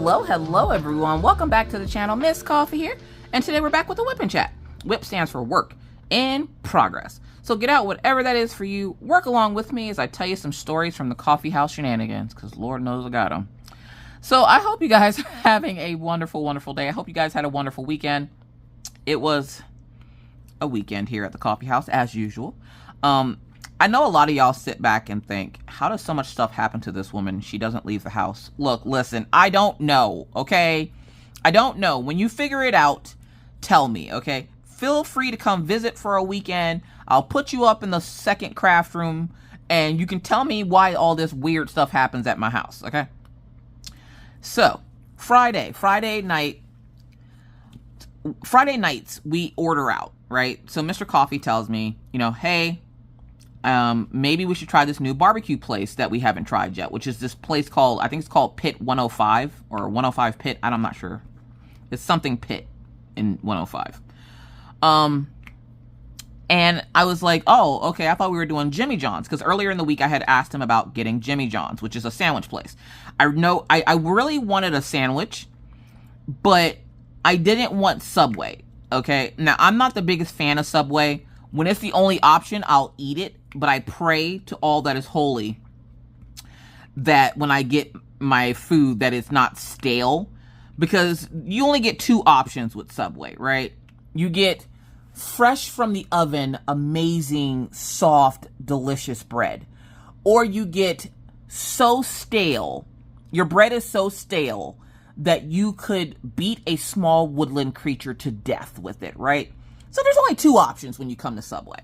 Hello everyone. Welcome back to the channel. Miss Coffee here. And today we're back with a whip and chat. WIP stands for work in progress. So get out whatever that is for you. Work along with me as I tell you some stories from the coffee house shenanigans, because Lord knows I got them. So I hope you guys are having a wonderful, wonderful day. I hope you guys had a wonderful weekend. It was a weekend here at the coffee house as usual. I know a lot of y'all sit back and think, how does so much stuff happen to this woman? She doesn't leave the house. Look, listen, I don't know, okay? I don't know. When you figure it out, tell me, okay? Feel free to come visit for a weekend. I'll put you up in the second craft room, and you can tell me why all this weird stuff happens at my house, okay? So, Friday nights, we order out, right? So Mr. Coffee tells me, you know, hey, maybe we should try this new barbecue place that we haven't tried yet, which is this place called, I think it's called Pit 105 or 105 Pit. I'm not sure. It's something Pit in 105. And I was like, oh, okay. I thought we were doing Jimmy John's, because earlier in the week I had asked him about getting Jimmy John's, which is a sandwich place. I really wanted a sandwich, but I didn't want Subway. Okay. Now, I'm not the biggest fan of Subway. When it's the only option, I'll eat it. But I pray to all that is holy that when I get my food, that it's not stale. Because you only get two options with Subway, right? You get fresh from the oven, amazing, soft, delicious bread. Or you get so stale, your bread is so stale that you could beat a small woodland creature to death with it, right? So there's only two options when you come to Subway.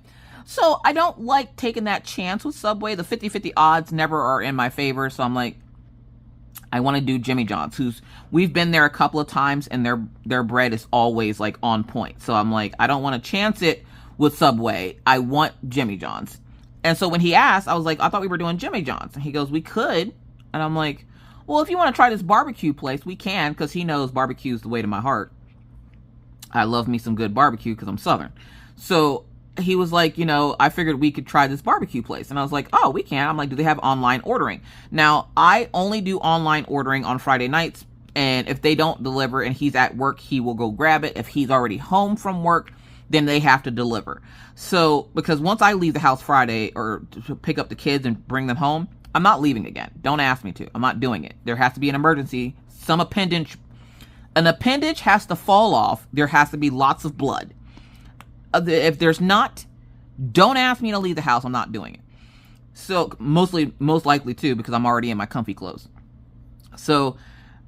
So I don't like taking that chance with Subway. The 50-50 odds never are in my favor. So I'm like, I want to do Jimmy John's, we've been there a couple of times, and their bread is always like on point. So I'm like, I don't want to chance it with Subway. I want Jimmy John's. And so when he asked, I was like, I thought we were doing Jimmy John's. And he goes, we could. And I'm like, well, if you want to try this barbecue place, we can, because he knows barbecue is the way to my heart. I love me some good barbecue because I'm Southern. So he was like, you know, I figured we could try this barbecue place. And I was like, oh, we can. I'm like, do they have online ordering? Now, I only do online ordering on Friday nights. And if they don't deliver and he's at work, he will go grab it. If he's already home from work, then they have to deliver. So, because once I leave the house Friday or to pick up the kids and bring them home, I'm not leaving again. Don't ask me to. I'm not doing it. There has to be an emergency. An appendage has to fall off. There has to be lots of blood. If there's not, don't ask me to leave the house. I'm not doing it. So most likely too, because I'm already in my comfy clothes. So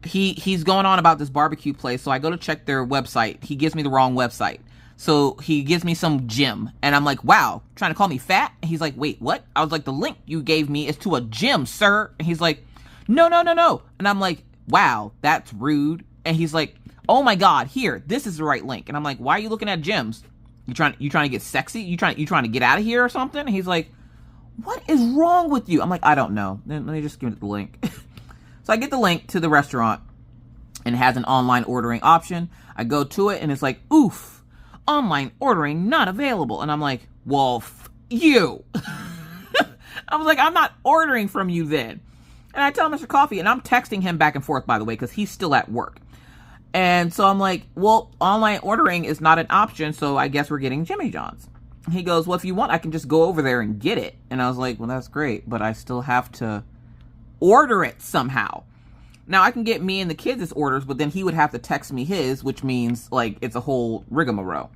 he's going on about this barbecue place. So I go to check their website. He gives me the wrong website. So he gives me some gym, and I'm like, wow, trying to call me fat? And he's like, wait, what? I was like, the link you gave me is to a gym, sir. And he's like, no. And I'm like, wow, that's rude. And he's like, oh my God, here, this is the right link. And I'm like, why are you looking at gyms? You trying to get sexy? You trying to get out of here or something? And he's like, what is wrong with you? I'm like, I don't know. Let me just give it the link. So I get the link to the restaurant, and it has an online ordering option. I go to it, and it's like, oof, online ordering not available. And I'm like, well, you. I was like, I'm not ordering from you then. And I tell Mr. Coffee, and I'm texting him back and forth, by the way, because he's still at work. And so I'm like, well, online ordering is not an option, so I guess we're getting Jimmy John's. And he goes, well, if you want, I can just go over there and get it. And I was like, well, that's great, but I still have to order it somehow. Now, I can get me and the kids' his orders, but then he would have to text me his, which means, like, it's a whole rigmarole.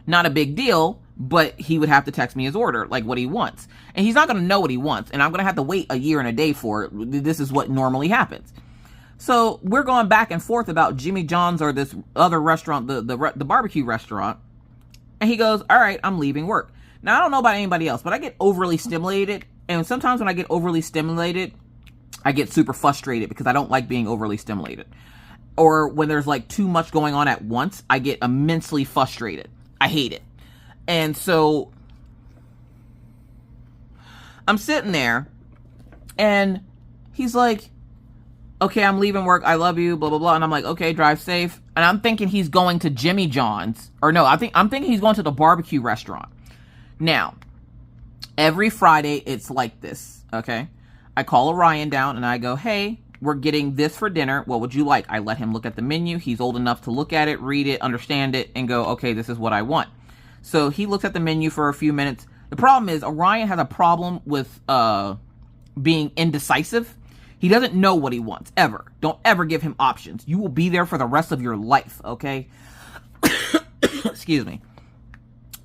Not a big deal, but he would have to text me his order, like what he wants. And he's not going to know what he wants, and I'm going to have to wait a year and a day for it. This is what normally happens. So we're going back and forth about Jimmy John's or this other restaurant, the barbecue restaurant. And he goes, all right, I'm leaving work. Now, I don't know about anybody else, but I get overly stimulated. And sometimes when I get overly stimulated, I get super frustrated because I don't like being overly stimulated. Or when there's like too much going on at once, I get immensely frustrated. I hate it. And so I'm sitting there, and he's like, okay, I'm leaving work. I love you, blah, blah, blah. And I'm like, okay, drive safe. And I'm thinking he's going to Jimmy John's. Or no, I'm thinking he's going to the barbecue restaurant. Now, every Friday, it's like this, okay? I call Orion down, and I go, hey, we're getting this for dinner. What would you like? I let him look at the menu. He's old enough to look at it, read it, understand it, and go, okay, this is what I want. So he looks at the menu for a few minutes. The problem is Orion has a problem with being indecisive. He doesn't know what he wants, ever. Don't ever give him options. You will be there for the rest of your life, okay? Excuse me.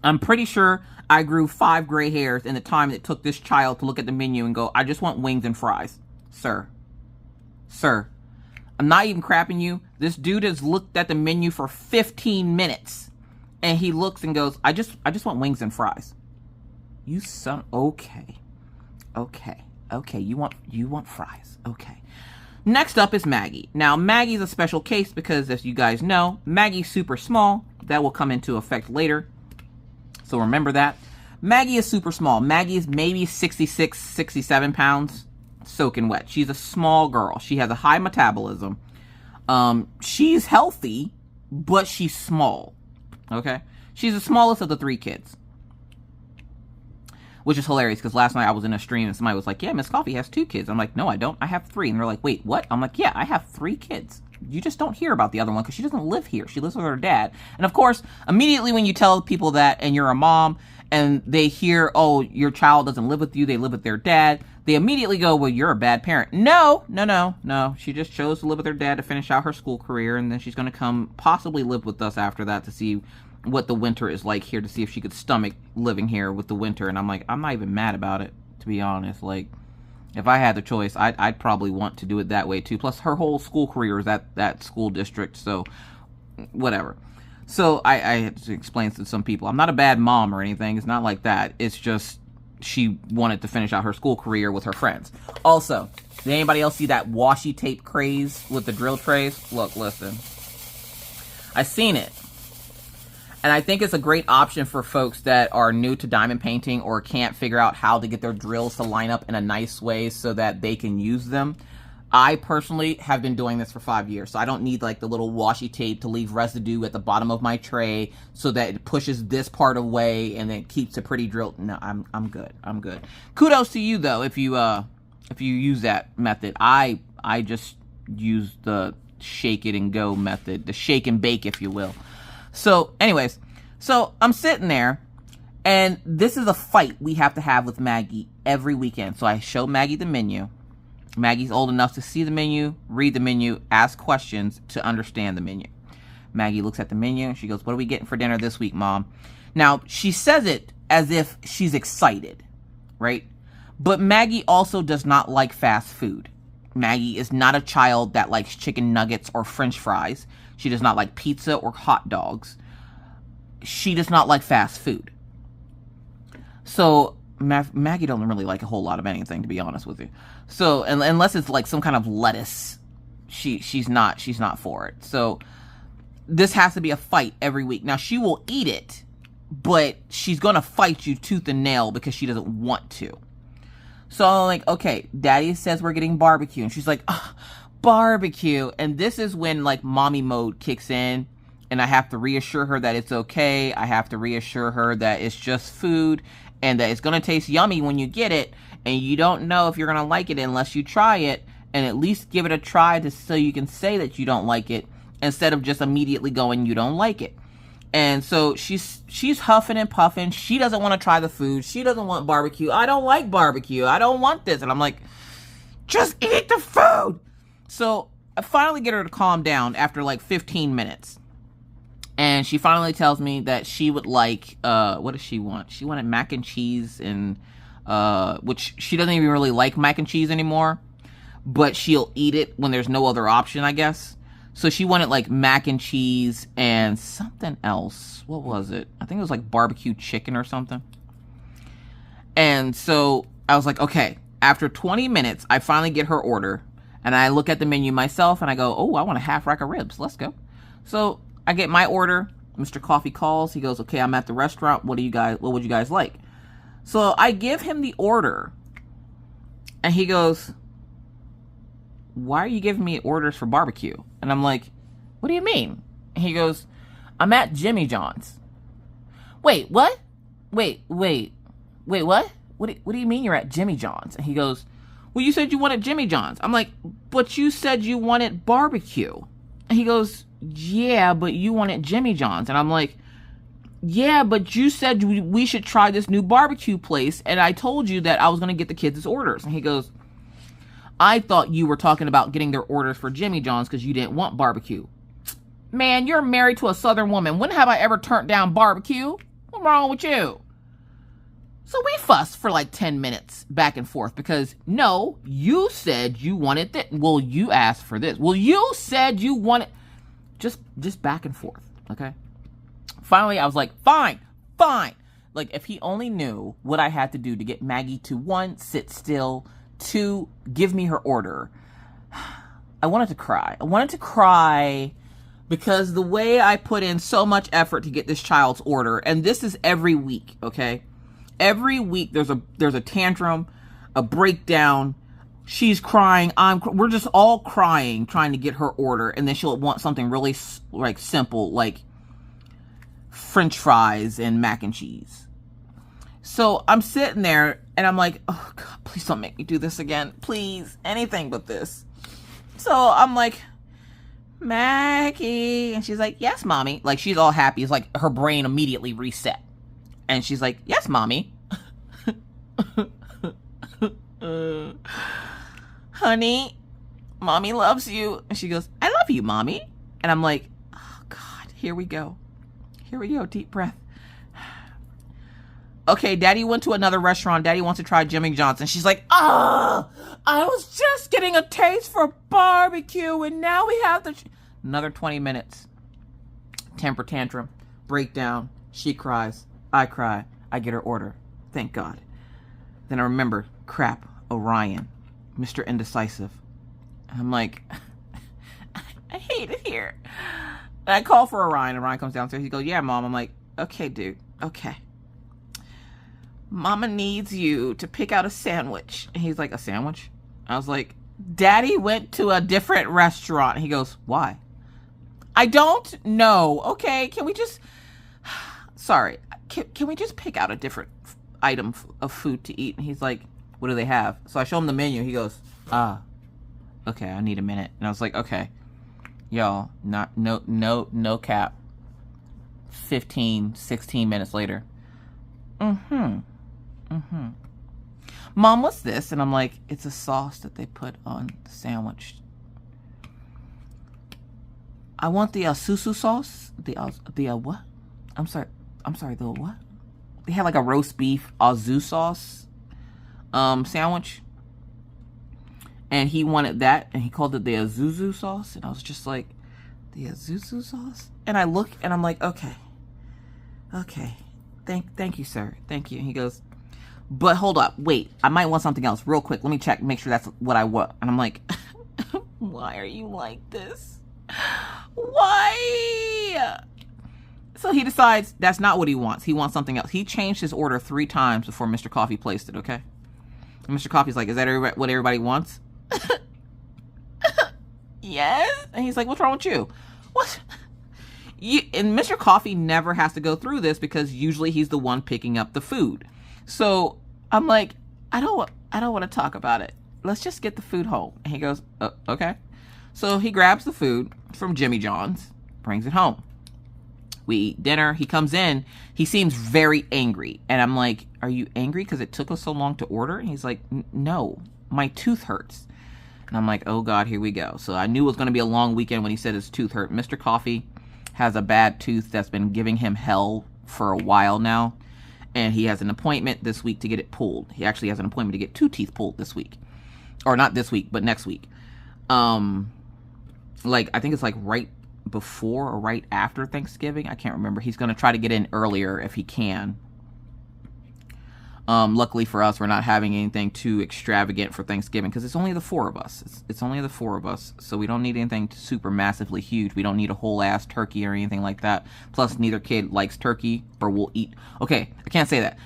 I'm pretty sure I grew 5 gray hairs in the time it took this child to look at the menu and go, I just want wings and fries. Sir, I'm not even crapping you. This dude has looked at the menu for 15 minutes. And he looks and goes, I just want wings and fries. You son, okay. You want fries. Okay. Next up is Maggie. Now, Maggie's a special case because, as you guys know, Maggie's super small. That will come into effect later. So remember that. Maggie is super small. Maggie is maybe 66, 67 pounds. Soaking wet. She's a small girl. She has a high metabolism. She's healthy, but she's small. Okay? She's the smallest of the 3 kids. Which is hilarious because last night I was in a stream and somebody was like, yeah, Miss Coffee has 2 kids. I'm like, no, I don't. I have 3. And they're like, wait, what? I'm like, yeah, I have 3 kids. You just don't hear about the other one because she doesn't live here. She lives with her dad. And of course, immediately when you tell people that and you're a mom and they hear, oh, your child doesn't live with you, they live with their dad, they immediately go, well, you're a bad parent. No. She just chose to live with her dad to finish out her school career, and then she's going to come possibly live with us after that to see what the winter is like here, to see if she could stomach living here with the winter. And I'm like, I'm not even mad about it, to be honest. Like, if I had the choice, I'd probably want to do it that way too. Plus, her whole school career is at that school district, so whatever. So I had to explain to some people, I'm not a bad mom or anything. It's not like that. It's just she wanted to finish out her school career with her friends. Also, did anybody else see that washi tape craze with the drill trays? Look, listen. I seen it. And I think it's a great option for folks that are new to diamond painting or can't figure out how to get their drills to line up in a nice way so that they can use them. I personally have been doing this for 5 years, so I don't need like the little washi tape to leave residue at the bottom of my tray so that it pushes this part away and then keeps a pretty drill. No, I'm good. I'm good. Kudos to you though if you use that method. I just use the shake it and go method, the shake and bake, if you will. So anyways, so I'm sitting there and this is a fight we have to have with Maggie every weekend. So I show Maggie the menu. Maggie's old enough to see the menu, read the menu, ask questions to understand the menu. Maggie looks at the menu and she goes, what are we getting for dinner this week, Mom? Now, she says it as if she's excited, right? But Maggie also does not like fast food. Maggie is not a child that likes chicken nuggets or French fries. She does not like pizza or hot dogs. She does not like fast food. So Maggie don't really like a whole lot of anything, to be honest with you. So unless it's like some kind of lettuce, she's not for it. So this has to be a fight every week. Now she will eat it, but she's gonna fight you tooth and nail because she doesn't want to. So I'm like, okay, Daddy says we're getting barbecue, and she's like, oh, barbecue. And this is when like mommy mode kicks in, and I have to reassure her that it's okay. I have to reassure her that it's just food and that it's going to taste yummy when you get it, and you don't know if you're going to like it unless you try it, and at least give it a try so you can say that you don't like it instead of just immediately going, you don't like it. And so she's huffing and puffing. She doesn't want to try the food. She doesn't want barbecue. I don't like barbecue. I don't want this. And I'm like, just eat the food. So I finally get her to calm down after like 15 minutes. And she finally tells me that she would like, what does she want? She wanted mac and cheese, and which she doesn't even really like mac and cheese anymore, but she'll eat it when there's no other option, I guess. So she wanted like mac and cheese and something else. What was it? I think it was like barbecue chicken or something. And so I was like, okay, after 20 minutes, I finally get her order, and I look at the menu myself and I go, oh, I want a half rack of ribs. Let's go. So I get my order. Mr. Coffee calls. He goes, okay, I'm at the restaurant. What would you guys like? So I give him the order, and he goes, why are you giving me orders for barbecue? And I'm like, what do you mean? And he goes, I'm at Jimmy John's. Wait, what? Wait, what? What do you mean you're at Jimmy John's? And he goes, well, you said you wanted Jimmy John's. I'm like, but you said you wanted barbecue. And he goes, yeah, but you wanted Jimmy John's. And I'm like, yeah, but you said we should try this new barbecue place. And I told you that I was going to get the kids' orders. And he goes, I thought you were talking about getting their orders for Jimmy John's because you didn't want barbecue. Man, you're married to a Southern woman. When have I ever turned down barbecue? What's wrong with you? So we fussed for like 10 minutes back and forth because, no, you said you wanted that. Well, you asked for this. Well, you said you wanted... Just back and forth, okay? Finally, I was like, fine. Like, if he only knew what I had to do to get Maggie to, 1, sit still, 2, give me her order. I wanted to cry because the way I put in so much effort to get this child's order, and this is every week, okay? Every week there's a tantrum, a breakdown. She's crying. We're just all crying trying to get her order, and then she'll want something really like simple, like French fries and mac and cheese. So I'm sitting there and I'm like, oh God, please don't make me do this again. Please, anything but this. So I'm like, Maggie, and she's like, yes, mommy. Like, she's all happy. It's like her brain immediately reset. And she's like, yes, mommy. Honey, mommy loves you. And she goes, I love you, mommy. And I'm like, oh God, here we go. Deep breath. Okay, daddy went to another restaurant. Daddy wants to try Jimmy John's. And she's like, I was just getting a taste for barbecue. And now we have the... Another 20 minutes. Temper tantrum. Breakdown. She cries. I cry. I get her order. Thank God. Then I remember, crap, Orion, Mr. Indecisive. I'm like, I hate it here. And I call for Orion. Orion comes downstairs. He goes, yeah, Mom. I'm like, okay, dude. Okay. Mama needs you to pick out a sandwich. And he's like, a sandwich? I was like, Daddy went to a different restaurant. He goes, why? I don't know. Okay, can we just... Sorry. Can we just pick out a different item of food to eat? And he's like, what do they have? So I show him the menu. He goes, okay, I need a minute. And I was like, okay, y'all, no cap. 15, 16 minutes later. Mom, what's this? And I'm like, it's a sauce that they put on the sandwich. I want the susu sauce. The what? I'm sorry, the what? They had like a roast beef azu sauce sandwich. And he wanted that, and he called it the azuzu sauce. And I was just like, the azuzu sauce? And I look, and I'm like, okay. Thank you, sir. Thank you. And he goes, but hold up, wait. I might want something else. Real quick, let me check, make sure that's what I want. And I'm like, why are you like this? Why? So he decides that's not what he wants. He wants something else. He changed his order 3 times before Mr. Coffee placed it, okay? And Mr. Coffee's like, is that what everybody wants? Yes. And he's like, what's wrong with you? What? And Mr. Coffee never has to go through this because usually he's the one picking up the food. So I'm like, I don't want to talk about it. Let's just get the food home. And he goes, okay. So he grabs the food from Jimmy John's, brings it home. We eat dinner. He comes in. He seems very angry. And I'm like, are you angry because it took us so long to order? And he's like, no, my tooth hurts. And I'm like, oh God, here we go. So I knew it was going to be a long weekend when he said his tooth hurt. Mr. Coffee has a bad tooth that's been giving him hell for a while now. And he has an appointment this week to get it pulled. He actually has an appointment to get 2 teeth pulled this week. Or not this week, but next week. Like, I think it's like right before or right after Thanksgiving. I can't remember. He's going to try to get in earlier if he can. Luckily for us, we're not having anything too extravagant for Thanksgiving because it's only the 4 of us. It's only the 4 of us, so we don't need anything super massively huge. We don't need a whole ass turkey or anything like that. Plus, neither kid likes turkey or will eat. Okay, I can't say that.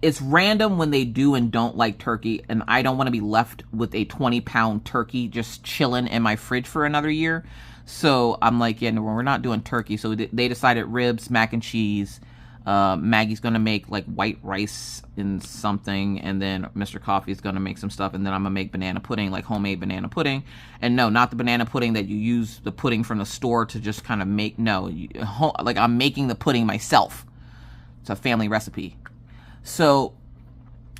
It's random when they do and don't like turkey, and I don't want to be left with a 20-pound turkey just chilling in my fridge for another year. So I'm like, yeah, no, we're not doing turkey. So they decided ribs, mac and cheese, Maggie's gonna make like white rice and something, and then Mr. Coffee's gonna make some stuff, and then I'm gonna make banana pudding, like homemade banana pudding. And no, not the banana pudding that you use the pudding from the store to just kind of make. No, like I'm making the pudding myself. It's a family recipe. So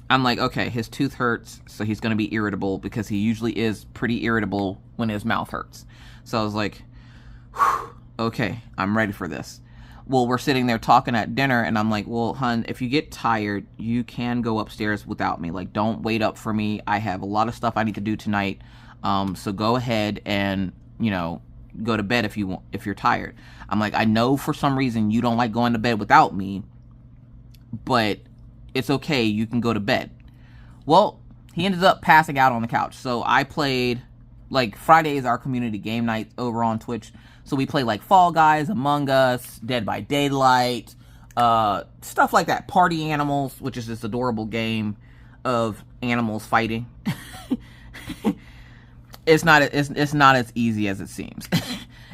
I'm like, okay, his tooth hurts, so he's gonna be irritable, because he usually is pretty irritable when his mouth hurts. So I was like, whew, okay, I'm ready for this. Well, we're sitting there talking at dinner, and I'm like, well, hun, if you get tired, you can go upstairs without me. Like, don't wait up for me. I have a lot of stuff I need to do tonight. So go ahead and, you know, go to bed if you want, if you're tired. I'm like, I know for some reason you don't like going to bed without me, but it's okay. You can go to bed. Well, he ended up passing out on the couch. So I played, like, Friday is our community game night over on Twitch. So we play like Fall Guys, Among Us, Dead by Daylight, stuff like that. Party Animals, which is this adorable game of animals fighting. It's not as easy as it seems.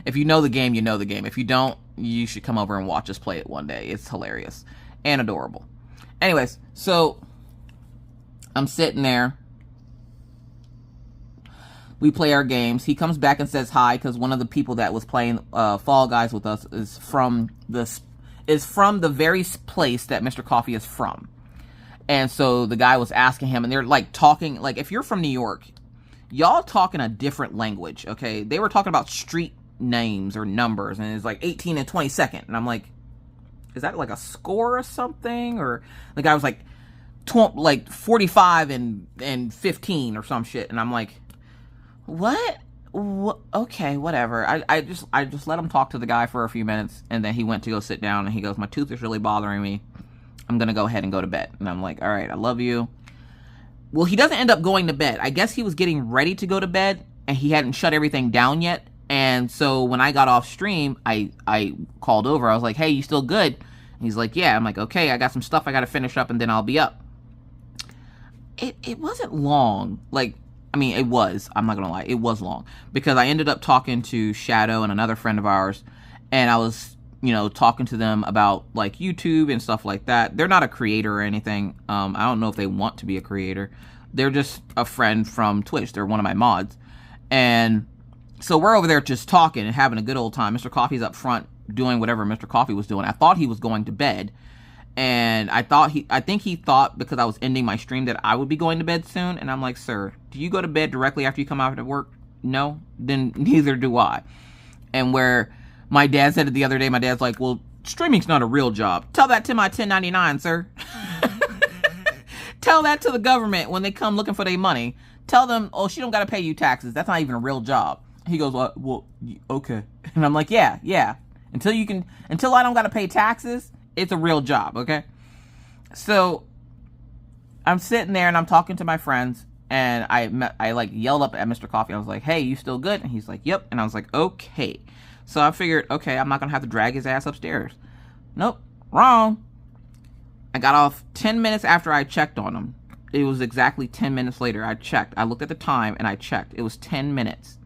If you know the game, you know the game. If you don't, you should come over and watch us play it one day. It's hilarious and adorable. Anyways, so I'm sitting there. We play our games. He comes back and says hi, because one of the people that was playing Fall Guys with us is from the very place that Mr. Coffee is from. And so the guy was asking him, and they're like talking, like, if you're from New York, y'all talk in a different language, okay? They were talking about street names or numbers, and it's like 18 and 22nd. And I'm like, is that like a score or something? Or the guy was like, 45 and 15 or some shit. And I'm like, what? Okay, whatever. I just let him talk to the guy for a few minutes, and then he went to go sit down, and he goes, my tooth is really bothering me. I'm gonna go ahead and go to bed. And I'm like, all right, I love you. Well, he doesn't end up going to bed. I guess he was getting ready to go to bed, and he hadn't shut everything down yet. And so when I got off stream, I called over. I was like, hey, you still good? And he's like, yeah. I'm like, okay, I got some stuff I gotta finish up, and then I'll be up. It wasn't long. Like, I mean, it was. I'm not going to lie. It was long. Because I ended up talking to Shadow and another friend of ours. And I was, you know, talking to them about, like, YouTube and stuff like that. They're not a creator or anything. I don't know if they want to be a creator. They're just a friend from Twitch. They're one of my mods. And so we're over there just talking and having a good old time. Mr. Coffee's up front doing whatever Mr. Coffee was doing. I thought he was going to bed. And I think he thought, because I was ending my stream, that I would be going to bed soon. And I'm like, sir, do you go to bed directly after you come out of work? No? Then neither do I. And where my dad said it the other day, my dad's like, well, streaming's not a real job. Tell that to my 1099, sir. Tell that to the government when they come looking for their money. Tell them, oh, she don't got to pay you taxes. That's not even a real job. He goes, well, okay. And I'm like, yeah. Until I don't got to pay taxes, it's a real job, okay? So I'm sitting there and I'm talking to my friends, and I like yelled up at Mr. Coffee. I was like, hey, you still good? And he's like, yep. And I was like, okay. So I figured, okay, I'm not gonna have to drag his ass upstairs. Nope, wrong. I got off 10 minutes after I checked on him. It was exactly 10 minutes later. I checked. I looked at the time and I checked. It was 10 minutes.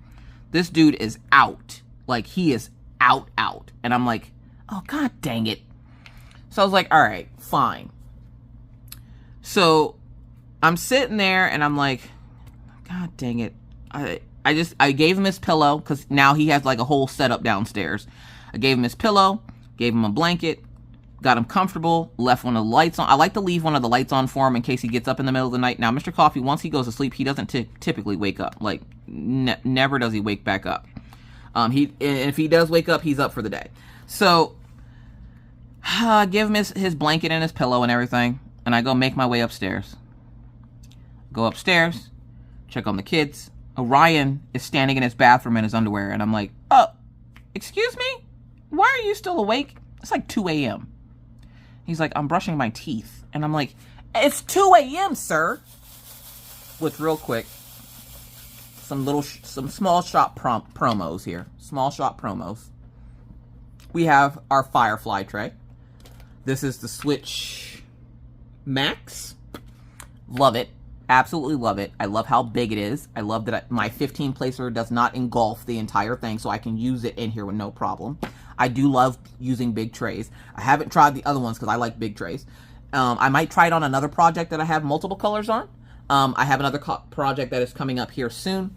This dude is out. Like, he is out. And I'm like, oh, god dang it. So I was like, all right, fine. So I'm sitting there and I'm like, god dang it. I gave him his pillow, because now he has like a whole setup downstairs. I gave him his pillow, gave him a blanket, got him comfortable, left one of the lights on. I like to leave one of the lights on for him in case he gets up in the middle of the night. Now, Mr. Coffee, once he goes to sleep, he doesn't typically wake up. Like, never does he wake back up. If he does wake up, he's up for the day. So I give him his blanket and his pillow and everything, and I go make my way upstairs. Go upstairs, check on the kids. Orion is standing in his bathroom in his underwear, and I'm like, oh, excuse me? Why are you still awake? It's like 2 a.m. He's like, I'm brushing my teeth. And I'm like, it's 2 a.m., sir. With real quick, some small shop promos here. Small shop promos. We have our Firefly tray. This is the Switch Max. Love it. Absolutely love it. I love how big it is. I love that my 15 placer does not engulf the entire thing, so I can use it in here with no problem. I do love using big trays. I haven't tried the other ones because I like big trays. I might try it on another project that I have multiple colors on. I have another project that is coming up here soon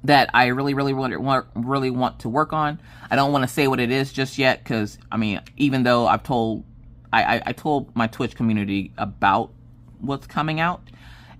that I really want to work on. I don't want to say what it is just yet because, I mean, even though I told my Twitch community about what's coming out,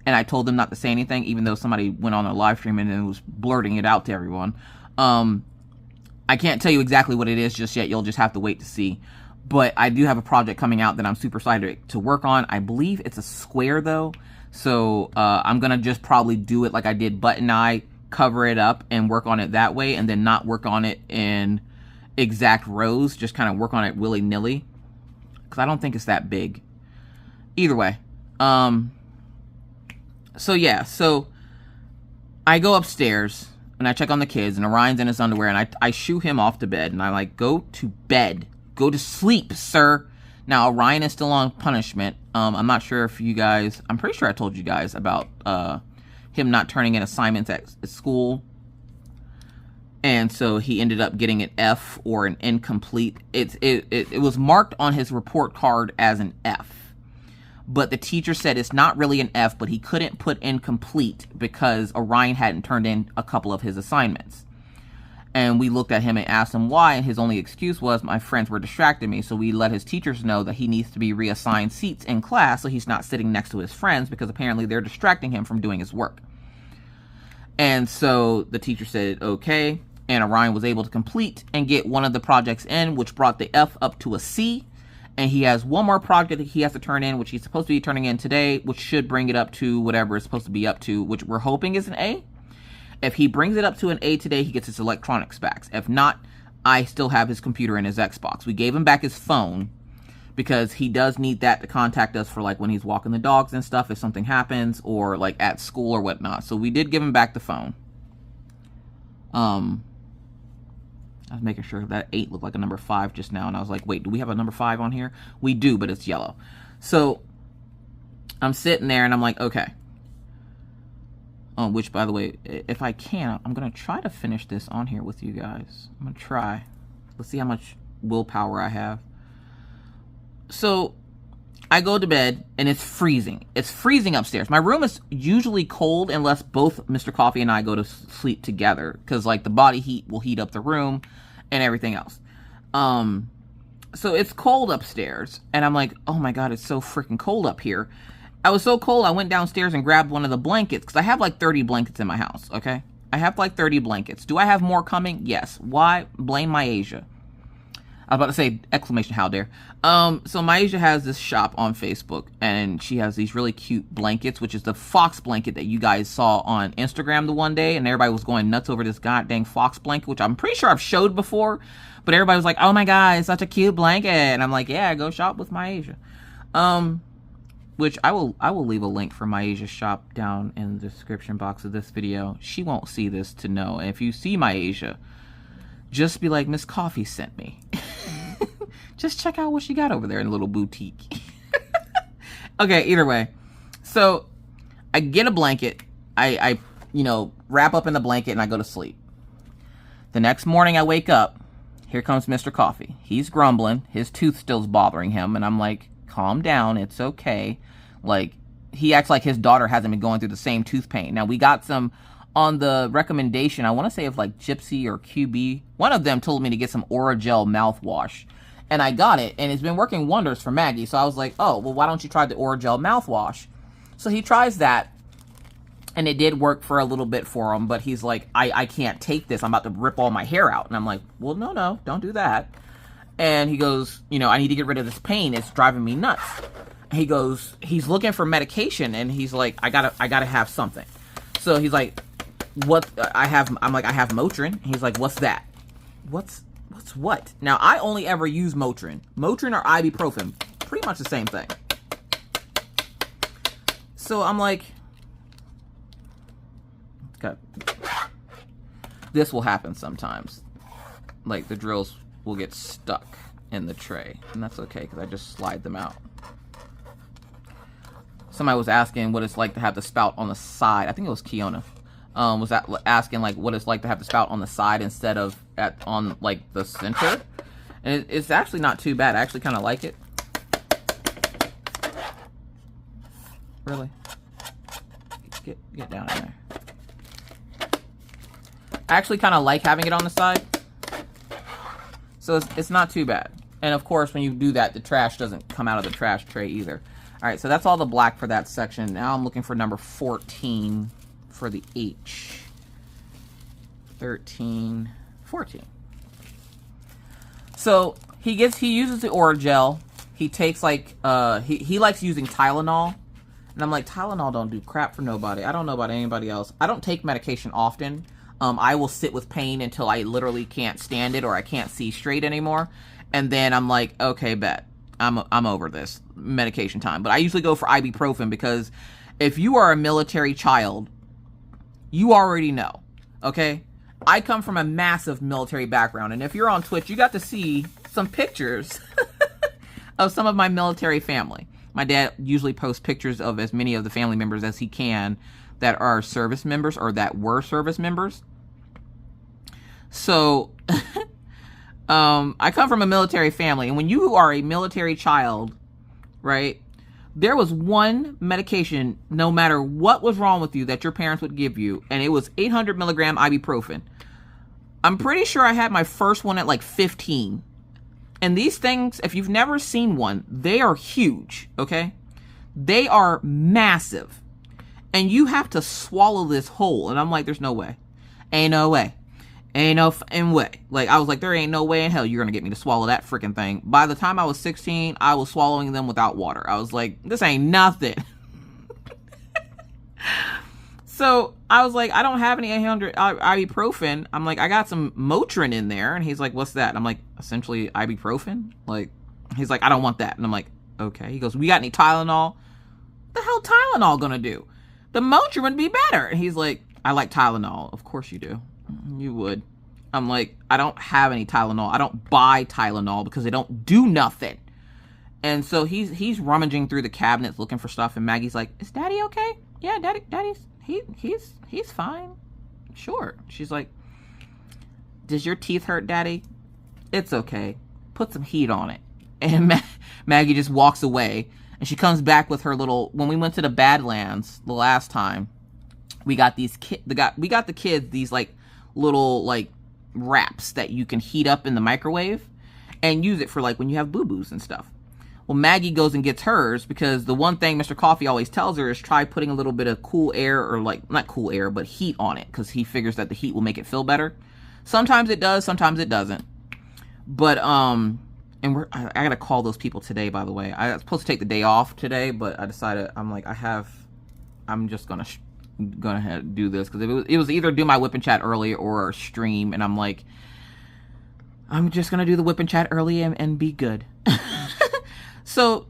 and I told them not to say anything, even though somebody went on a live stream and was blurting it out to everyone. I can't tell you exactly what it is just yet. You'll just have to wait to see. But I do have a project coming out that I'm super excited to work on. I believe it's a square though. So I'm going to just probably do it like I did Button Eye, cover it up and work on it that way, and then not work on it in exact rows, just kind of work on it willy-nilly, because I don't think it's that big. Either way. So yeah, so I go upstairs and I check on the kids, and Orion's in his underwear, and I shoo him off to bed, and I'm like, go to bed. Go to sleep, sir. Now, Orion is still on punishment. I'm not sure if you guys, I'm pretty sure I told you guys about him not turning in assignments at school. And so he ended up getting an F or an incomplete. It was marked on his report card as an F. But the teacher said it's not really an F, but he couldn't put incomplete because Orion hadn't turned in a couple of his assignments. And we looked at him and asked him why, and his only excuse was, my friends were distracting me. So we let his teachers know that he needs to be reassigned seats in class so he's not sitting next to his friends, because apparently they're distracting him from doing his work. And so the teacher said, okay, and Orion was able to complete and get one of the projects in, which brought the F up to a C. And he has one more project that he has to turn in, which he's supposed to be turning in today, which should bring it up to whatever it's supposed to be up to, which we're hoping is an A. If he brings it up to an A today, he gets his electronics back. If not, I still have his computer and his Xbox. We gave him back his phone because he does need that to contact us for like when he's walking the dogs and stuff, if something happens, or like at school or whatnot. So we did give him back the phone. I was making sure that 8 looked like a number 5 just now, and I was like, wait, do we have a number 5 on here? We do, but it's yellow. So I'm sitting there and I'm like, okay. Which, by the way, if I can, I'm going to try to finish this on here with you guys. I'm going to try. Let's see how much willpower I have. So I go to bed and it's freezing. It's freezing upstairs. My room is usually cold unless both Mr. Coffee and I go to sleep together, because like the body heat will heat up the room and everything else. So it's cold upstairs and I'm like, oh my God, it's so freaking cold up here. I was so cold, I went downstairs and grabbed one of the blankets, because I have like 30 blankets in my house, okay? I have like 30 blankets. Do I have more coming? Yes. Why? Blame Myasia. I was about to say, exclamation, how dare. So Myasia has this shop on Facebook, and she has these really cute blankets, which is the fox blanket that you guys saw on Instagram the one day, and everybody was going nuts over this goddamn fox blanket, which I'm pretty sure I've showed before, but everybody was like, oh my God, it's such a cute blanket. And I'm like, yeah, go shop with Myasia. Which I will leave a link for Myasia's shop down in the description box of this video. She won't see this to know. And if you see Myasia, just be like, Miss Coffee sent me. Just check out what she got over there in a little boutique. Okay, either way. So I get a blanket. I wrap up in the blanket and I go to sleep. The next morning I wake up. Here comes Mr. Coffee. He's grumbling. His tooth still's bothering him. And I'm like, calm down, it's okay. Like, he acts like his daughter hasn't been going through the same tooth pain. Now, we got some on the recommendation, I want to say of like Gypsy or QB. One of them told me to get some Orajel mouthwash. And I got it, and it's been working wonders for Maggie. So I was like, oh, well, why don't you try the Orajel mouthwash? So he tries that, and it did work for a little bit for him. But he's like, I can't take this. I'm about to rip all my hair out. And I'm like, well, no, don't do that. And he goes, I need to get rid of this pain. It's driving me nuts. He goes, he's looking for medication, and he's like, I gotta have something. So he's like, what? I'm like, I have Motrin. He's like, what's that? What's what? Now, I only ever use Motrin. Motrin or ibuprofen, pretty much the same thing. So I'm like, okay, this will happen sometimes. Like, the drills will get stuck in the tray, and that's okay because I just slide them out. Somebody was asking what it's like to have the spout on the side. I think it was Kiona. was that asking like what it's like to have the spout on the side instead of on like the center. And it's actually not too bad. I actually kind of like it. Really? Get down in there. I actually kind of like having it on the side. So it's not too bad. And of course, when you do that, the trash doesn't come out of the trash tray either. All right, so that's all the black for that section. Now I'm looking for number 14 for the H. 13, 14. So he uses the Orajel. He takes like, he likes using Tylenol. And I'm like, Tylenol don't do crap for nobody. I don't know about anybody else. I don't take medication often. I will sit with pain until I literally can't stand it or I can't see straight anymore. And then I'm like, okay, bet. I'm over this. Medication time. But I usually go for ibuprofen because if you are a military child, you already know. Okay? I come from a massive military background. And if you're on Twitch, you got to see some pictures of some of my military family. My dad usually posts pictures of as many of the family members as he can that are service members or that were service members. So, I come from a military family. And when you are a military child, right, there was one medication, no matter what was wrong with you, that your parents would give you. And it was 800 milligram ibuprofen. I'm pretty sure I had my first one at like 15. And these things, if you've never seen one, they are huge, okay? They are massive. And you have to swallow this whole. And I'm like, there's no way. Ain't no way. Ain't no f***ing way. Like, I was like, there ain't no way in hell you're going to get me to swallow that freaking thing. By the time I was 16, I was swallowing them without water. I was like, this ain't nothing. So I was like, I don't have any 800 ibuprofen. I'm like, I got some Motrin in there. And he's like, what's that? And I'm like, essentially ibuprofen. Like, he's like, I don't want that. And I'm like, okay. He goes, we got any Tylenol? What the hell Tylenol gonna do? The Motrin would be better. And he's like, I like Tylenol. Of course you do. You would. I'm like, I don't have any Tylenol. I don't buy Tylenol because they don't do nothing. And so he's rummaging through the cabinets looking for stuff. And Maggie's like, is Daddy okay? Yeah, Daddy's. He's fine. Sure. She's like, does your teeth hurt, Daddy? It's okay. Put some heat on it. And Maggie just walks away. And she comes back with her little, when we went to the Badlands the last time, we got these we got the kids these like little like wraps that you can heat up in the microwave and use it for like when you have boo-boos and stuff. Well, Maggie goes and gets hers because the one thing Mr. Coffee always tells her is try putting a little bit of cool air or like, not cool air, but heat on it because he figures that the heat will make it feel better. Sometimes it does, sometimes it doesn't. But, and I gotta call those people today, by the way. I was supposed to take the day off today, but I decided, I'm like, I'm just gonna do this because it was either do my whip and chat early or stream. And I'm like, I'm just gonna do the whip and chat early and be good. So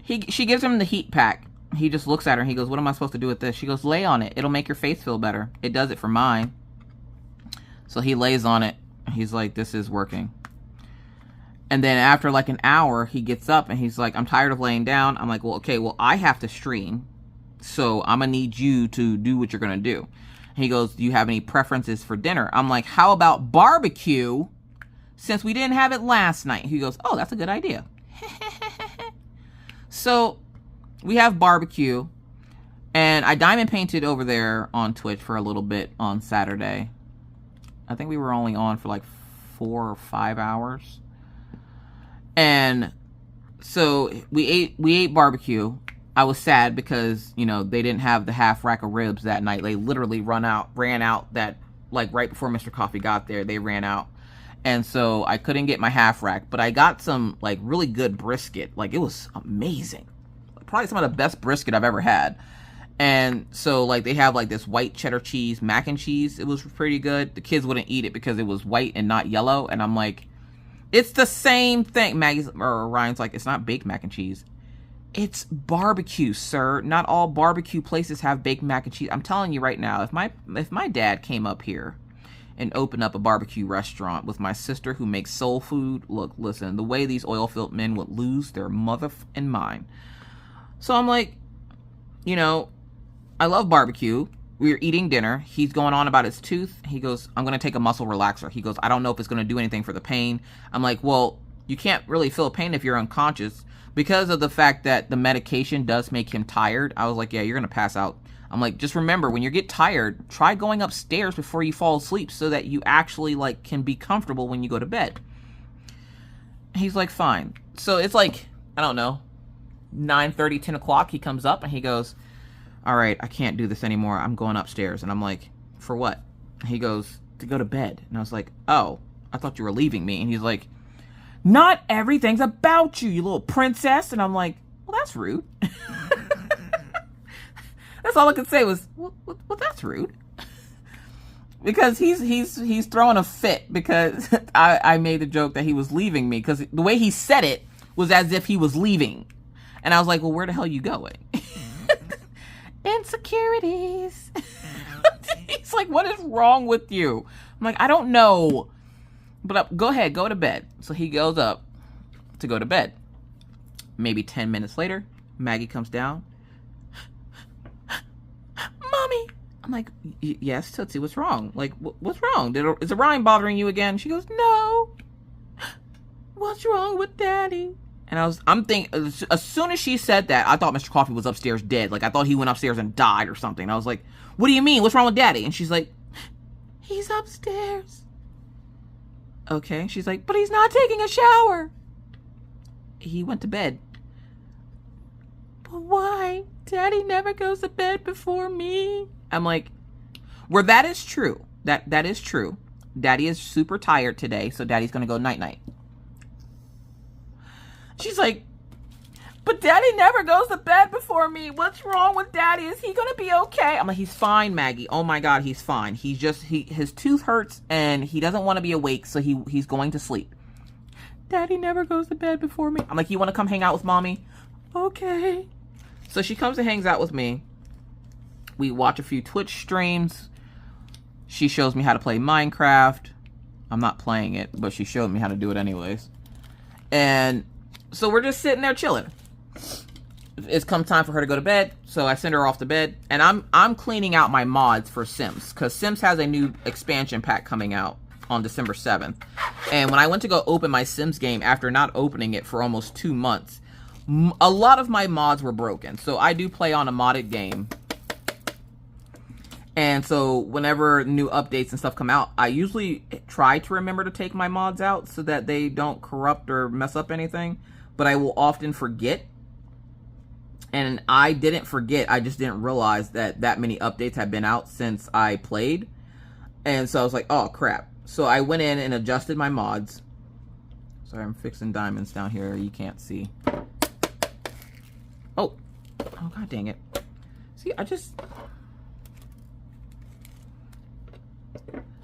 she gives him the heat pack. He just looks at her and he goes, what am I supposed to do with this? She goes, lay on it. It'll make your face feel better. It does it for mine. So he lays on it. He's like, this is working. And then after like an hour, he gets up and he's like, I'm tired of laying down. I'm like, well, okay, well, I have to stream. So I'm going to need you to do what you're going to do. He goes, do you have any preferences for dinner? I'm like, how about barbecue since we didn't have it last night? He goes, oh, that's a good idea. So we have barbecue, and I diamond painted over there on Twitch for a little bit on Saturday. I think we were only on for like 4 or 5 hours. And so we ate barbecue. I was sad because, you know, they didn't have the half rack of ribs that night. They literally ran out that like right before Mr. Coffee got there, they ran out. And so I couldn't get my half rack, but I got some like really good brisket. Like it was amazing. Probably some of the best brisket I've ever had. And so like they have like this white cheddar cheese mac and cheese. It was pretty good. The kids wouldn't eat it because it was white and not yellow. And I'm like, it's the same thing. Ryan's like, it's not baked mac and cheese. It's barbecue, sir. Not all barbecue places have baked mac and cheese. I'm telling you right now, if my dad came up here and open up a barbecue restaurant with my sister who makes soul food, look, listen, the way these oil-filled men would lose their mother and mind. So I'm like, you know, I love barbecue, we were eating dinner. He's going on about his tooth. He goes, I'm going to take a muscle relaxer. He goes, I don't know if it's going to do anything for the pain. I'm like, well, you can't really feel pain if you're unconscious because of the fact that the medication does make him tired. I was like, yeah, you're going to pass out. I'm like, just remember, when you get tired, try going upstairs before you fall asleep so that you actually, like, can be comfortable when you go to bed. He's like, fine. So it's like, I don't know, 9:30, 10 o'clock. He comes up and he goes, all right, I can't do this anymore. I'm going upstairs. And I'm like, for what? He goes, to go to bed. And I was like, oh, I thought you were leaving me. And he's like, not everything's about you, you little princess. And I'm like, well, that's rude. That's all I could say was, well, that's rude. Because he's throwing a fit because I made the joke that he was leaving me, because the way he said it was as if he was leaving. And I was like, well, where the hell are you going? Insecurities. He's like, what is wrong with you? I'm like, I don't know. But go ahead, go to bed. So he goes up to go to bed. Maybe 10 minutes later, Maggie comes down. Mommy. I'm like, yes, Tootsie, what's wrong? Like, what's wrong? Is Orion bothering you again? She goes, no. What's wrong with Daddy? And I'm thinking, as soon as she said that, I thought Mr. Coffee was upstairs dead. Like, I thought he went upstairs and died or something. I was like, what do you mean? What's wrong with Daddy? And she's like, he's upstairs. Okay. She's like, but he's not taking a shower. He went to bed. But why? Daddy never goes to bed before me. I'm like, well, that is true. That is true. Daddy is super tired today, so Daddy's going to go night-night. She's like, but Daddy never goes to bed before me. What's wrong with Daddy? Is he going to be okay? I'm like, he's fine, Maggie. Oh my God, he's fine. He's just, his tooth hurts and he doesn't want to be awake, so he's going to sleep. Daddy never goes to bed before me. I'm like, you want to come hang out with Mommy? Okay. So she comes and hangs out with me. We watch a few Twitch streams. She shows me how to play Minecraft. I'm not playing it, but she showed me how to do it anyways. And so we're just sitting there chilling. It's come time for her to go to bed, so I send her off to bed. And I'm cleaning out my mods for Sims, because Sims has a new expansion pack coming out on December 7th. And when I went to go open my Sims game after not opening it for almost 2 months, a lot of my mods were broken. So I do play on a modded game. And so whenever new updates and stuff come out, I usually try to remember to take my mods out so that they don't corrupt or mess up anything. But I will often forget. And I didn't forget. I just didn't realize that many updates had been out since I played. And so I was like, oh, crap. So I went in and adjusted my mods. Sorry, I'm fixing diamonds down here. You can't see. Oh, God dang it. See,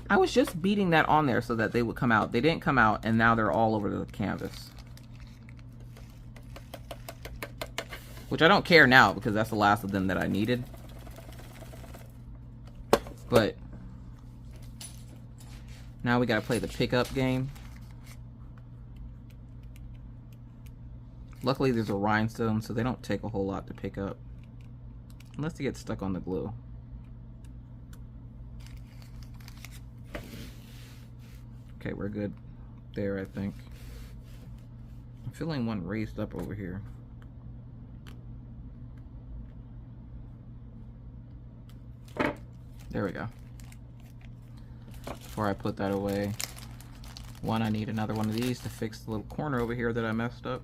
I was just beating that on there so that they would come out. They didn't come out, and now they're all over the canvas. Which I don't care now, because that's the last of them that I needed. But now we gotta play the pickup game. Luckily, there's a rhinestone, so they don't take a whole lot to pick up. Unless they get stuck on the glue. Okay, we're good there, I think. I'm feeling one raised up over here. There we go. Before I put that away, I need another one of these to fix the little corner over here that I messed up.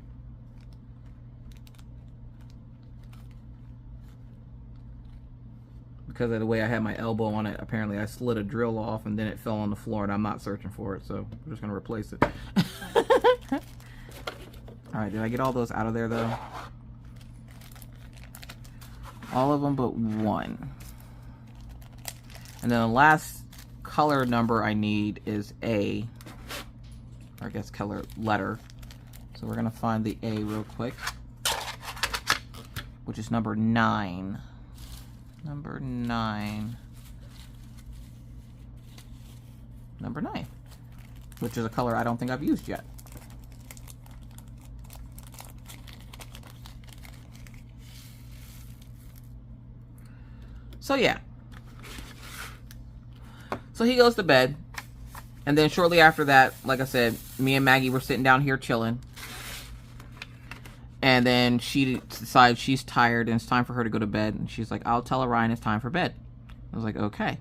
Because of the way I had my elbow on it, apparently I slid a drill off and then it fell on the floor, and I'm not searching for it, so I'm just going to replace it. Alright, did I get all those out of there, though? All of them but one. And then the last color number I need is A. Or I guess color letter. So we're going to find the A real quick. Which is number 9. Number 9. Number 9. Which is a color I don't think I've used yet. So yeah. So he goes to bed. And then shortly after that, like I said, me and Maggie were sitting down here chilling. And then she decides she's tired and it's time for her to go to bed. And she's like, I'll tell Orion it's time for bed. I was like, okay.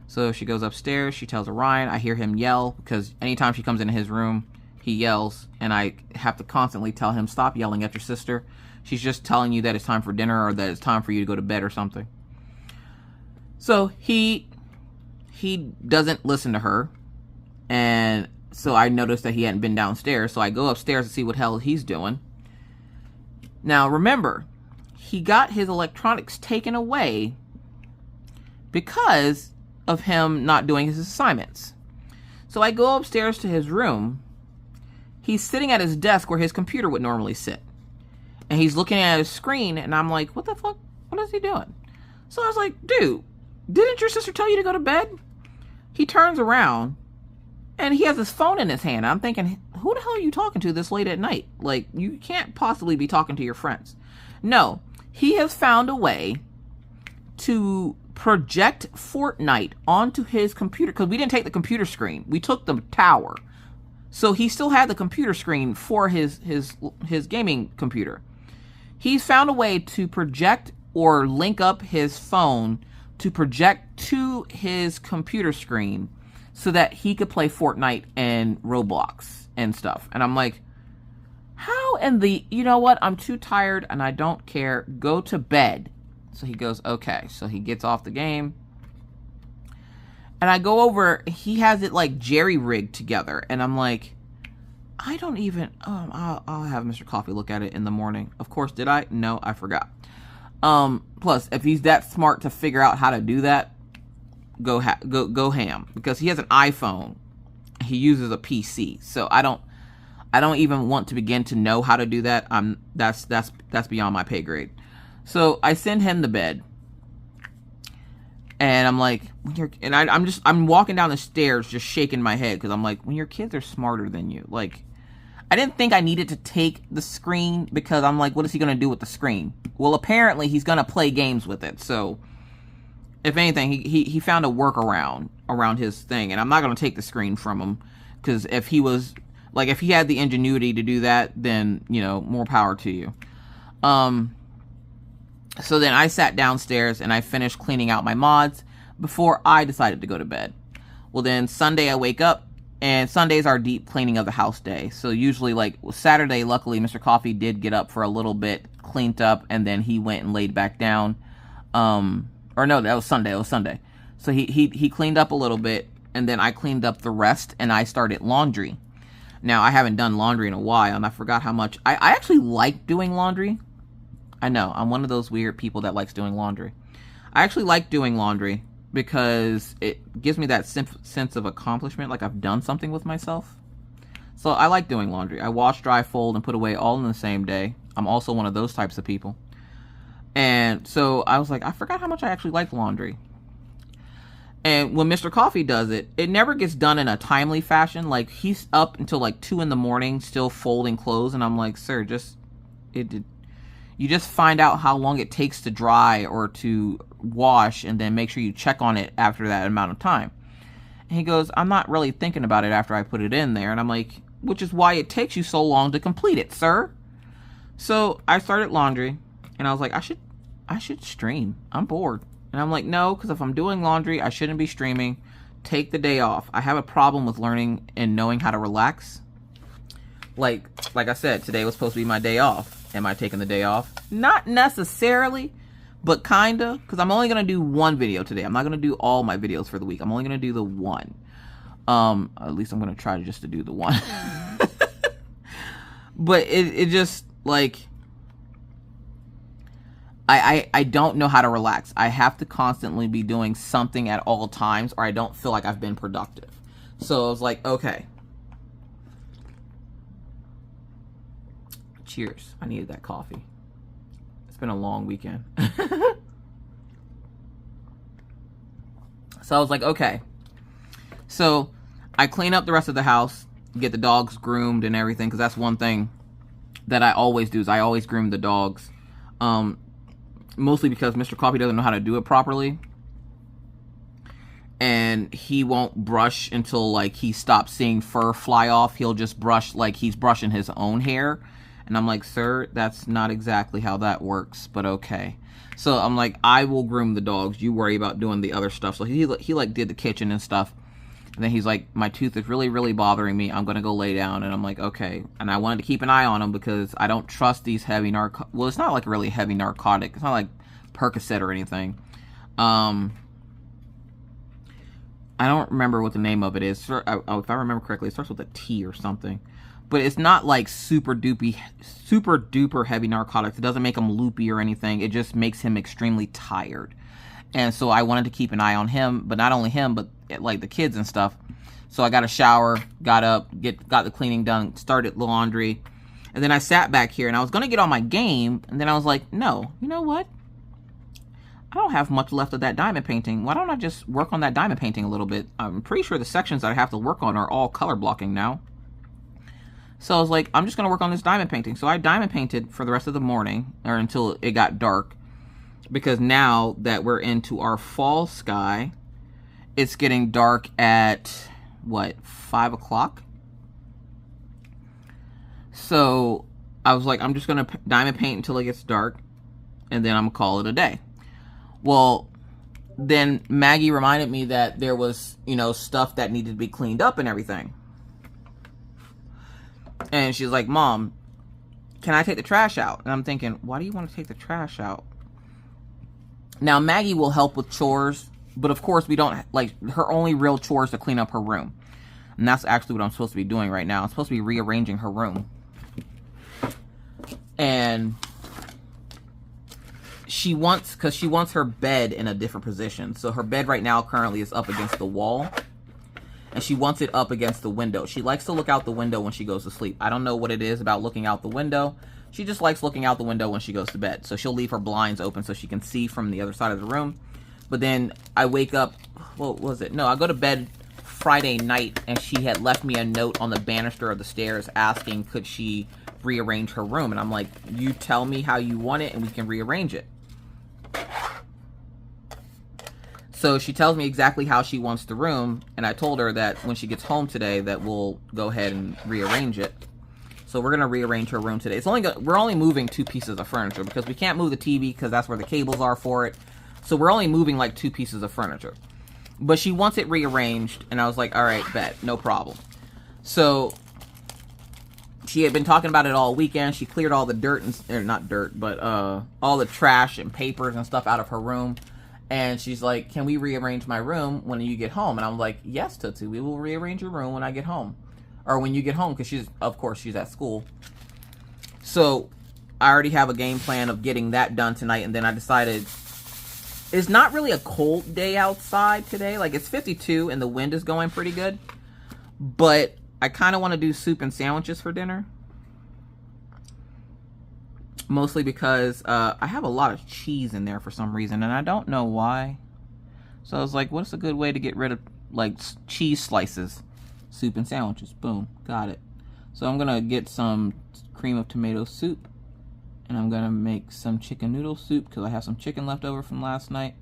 So she goes upstairs. She tells Orion. I hear him yell because anytime she comes into his room, he yells. And I have to constantly tell him, stop yelling at your sister. She's just telling you that it's time for dinner or that it's time for you to go to bed or something. So he doesn't listen to her. And so I noticed that he hadn't been downstairs. So I go upstairs to see what hell he's doing. Now, remember, he got his electronics taken away because of him not doing his assignments. So I go upstairs to his room. He's sitting at his desk where his computer would normally sit. And he's looking at his screen, and I'm like, what the fuck? What is he doing? So I was like, dude, didn't your sister tell you to go to bed? He turns around, and he has his phone in his hand. I'm thinking, who the hell are you talking to this late at night? Like, you can't possibly be talking to your friends. No, he has found a way to project Fortnite onto his computer, because we didn't take the computer screen. We took the tower. So he still had the computer screen for his gaming computer. He's found a way to project or link up his phone to project to his computer screen so that he could play Fortnite and Roblox and stuff. And I'm like, how in the, you know what? I'm too tired and I don't care. Go to bed. So he goes, okay. So he gets off the game. And I go over, he has it like jerry-rigged together. And I'm like, I don't even, I'll have Mr. Coffee look at it in the morning. Of course, did I? No, I forgot. Plus, if he's that smart to figure out how to do that, go ham. Because he has an iPhone. He uses a PC. So I don't even want to begin to know how to do that. That's beyond my pay grade. So I send him to bed. And I'm like, I'm walking down the stairs just shaking my head because I'm like, when your kids are smarter than you, like, I didn't think I needed to take the screen because I'm like, what is he going to do with the screen? Well, apparently he's going to play games with it. So if anything, he found a workaround around his thing, and I'm not going to take the screen from him because if he had the ingenuity to do that, then, you know, more power to you. So then I sat downstairs and I finished cleaning out my mods before I decided to go to bed. Well, then Sunday I wake up, and Sunday's our deep cleaning of the house day. So usually, like, Saturday, luckily, Mr. Coffee did get up for a little bit, cleaned up, and then he went and laid back down. Or no, that was Sunday. It was Sunday. So he cleaned up a little bit, and then I cleaned up the rest, and I started laundry. Now, I haven't done laundry in a while, and I forgot how much. I actually like doing laundry. I know, I'm one of those weird people that likes doing laundry. I actually like doing laundry because it gives me that sense of accomplishment, like I've done something with myself. So I like doing laundry. I wash, dry, fold, and put away all in the same day. I'm also one of those types of people. And so I was like, I forgot how much I actually like laundry. And when Mr. Coffee does it, it never gets done in a timely fashion. Like, he's up until like 2 in the morning still folding clothes, and I'm like, sir, you just find out how long it takes to dry or to wash, and then make sure you check on it after that amount of time. And he goes, I'm not really thinking about it after I put it in there. And I'm like, which is why it takes you so long to complete it, sir. So I started laundry, and I was like, I should stream. I'm bored. And I'm like, no, because if I'm doing laundry, I shouldn't be streaming. Take the day off. I have a problem with learning and knowing how to relax. Like I said, today was supposed to be my day off. Am I taking the day off? Not necessarily, but kinda, because I'm only going to do one video today. I'm not going to do all my videos for the week. I'm only going to do the one. At least I'm going to try just to do the one. But it just, like, I don't know how to relax. I have to constantly be doing something at all times, or I don't feel like I've been productive. So I was like, okay. Cheers. I needed that coffee. It's been a long weekend. So I was like, okay. So I clean up the rest of the house, get the dogs groomed and everything, because that's one thing that I always do, is I always groom the dogs. Mostly because Mr. Coffee doesn't know how to do it properly. and he won't brush until like he stops seeing fur fly off. He'll just brush like he's brushing his own hair. And I'm like, sir, that's not exactly how that works, but okay. So I'm like, I will groom the dogs. You worry about doing the other stuff. So he like did the kitchen and stuff. And then he's like, my tooth is really, really bothering me. I'm going to go lay down. And I'm like, okay. And I wanted to keep an eye on him because I don't trust these heavy well, it's not like a really heavy narcotic. It's not like Percocet or anything. I don't remember what the name of it is. If I remember correctly, it starts with a T or something. But it's not like super duper heavy narcotics. It doesn't make him loopy or anything. It just makes him extremely tired. And so I wanted to keep an eye on him, but not only him, but like the kids and stuff. So I got a shower, got up, got the cleaning done, started laundry. And then I sat back here and I was going to get on my game. And then I was like, no, you know what? I don't have much left of that diamond painting. Why don't I just work on that diamond painting a little bit? I'm pretty sure the sections that I have to work on are all color blocking now. So I was like, I'm just going to work on this diamond painting. So I diamond painted for the rest of the morning, or until it got dark. Because now that we're into our fall sky, it's getting dark at, what, 5 o'clock? So I was like, I'm just going to diamond paint until it gets dark, and then I'm going to call it a day. Well, then Maggie reminded me that there was, you know, stuff that needed to be cleaned up and everything. And she's like, Mom, can I take the trash out? And I'm thinking, why do you want to take the trash out? Now, Maggie will help with chores, but of course we don't, like, her only real chore is to clean up her room. And that's actually what I'm supposed to be doing right now. I'm supposed to be rearranging her room. And she wants her bed in a different position. So her bed right now currently is up against the wall. And she wants it up against the window. She likes to look out the window when she goes to sleep. I don't know what it is about looking out the window. She just likes looking out the window when she goes to bed. So she'll leave her blinds open so she can see from the other side of the room. But then I wake up, what was it? No, I go to bed Friday night and she had left me a note on the banister of the stairs asking could she rearrange her room. And I'm like, you tell me how you want it and we can rearrange it. So she tells me exactly how she wants the room, and I told her that when she gets home today that we'll go ahead and rearrange it. So we're going to rearrange her room today. We're only moving 2 pieces of furniture because we can't move the TV because that's where the cables are for it. So we're only moving like 2 pieces of furniture. But she wants it rearranged, and I was like, all right, bet, no problem. So she had been talking about it all weekend. She cleared all the dirt, not dirt, but all the trash and papers and stuff out of her room. And she's like, can we rearrange my room when you get home? And I'm like, yes, Tootsie, we will rearrange your room when I get home. Or when you get home, because of course, she's at school. So I already have a game plan of getting that done tonight. And then I decided, it's not really a cold day outside today. Like, it's 52 and the wind is going pretty good. But I kind of want to do soup and sandwiches for dinner. Mostly because I have a lot of cheese in there for some reason, and I don't know why. So I was like, what's a good way to get rid of, like, cheese slices? Soup and sandwiches. Boom. Got it. So I'm going to get some cream of tomato soup, and I'm going to make some chicken noodle soup because I have some chicken left over from last night.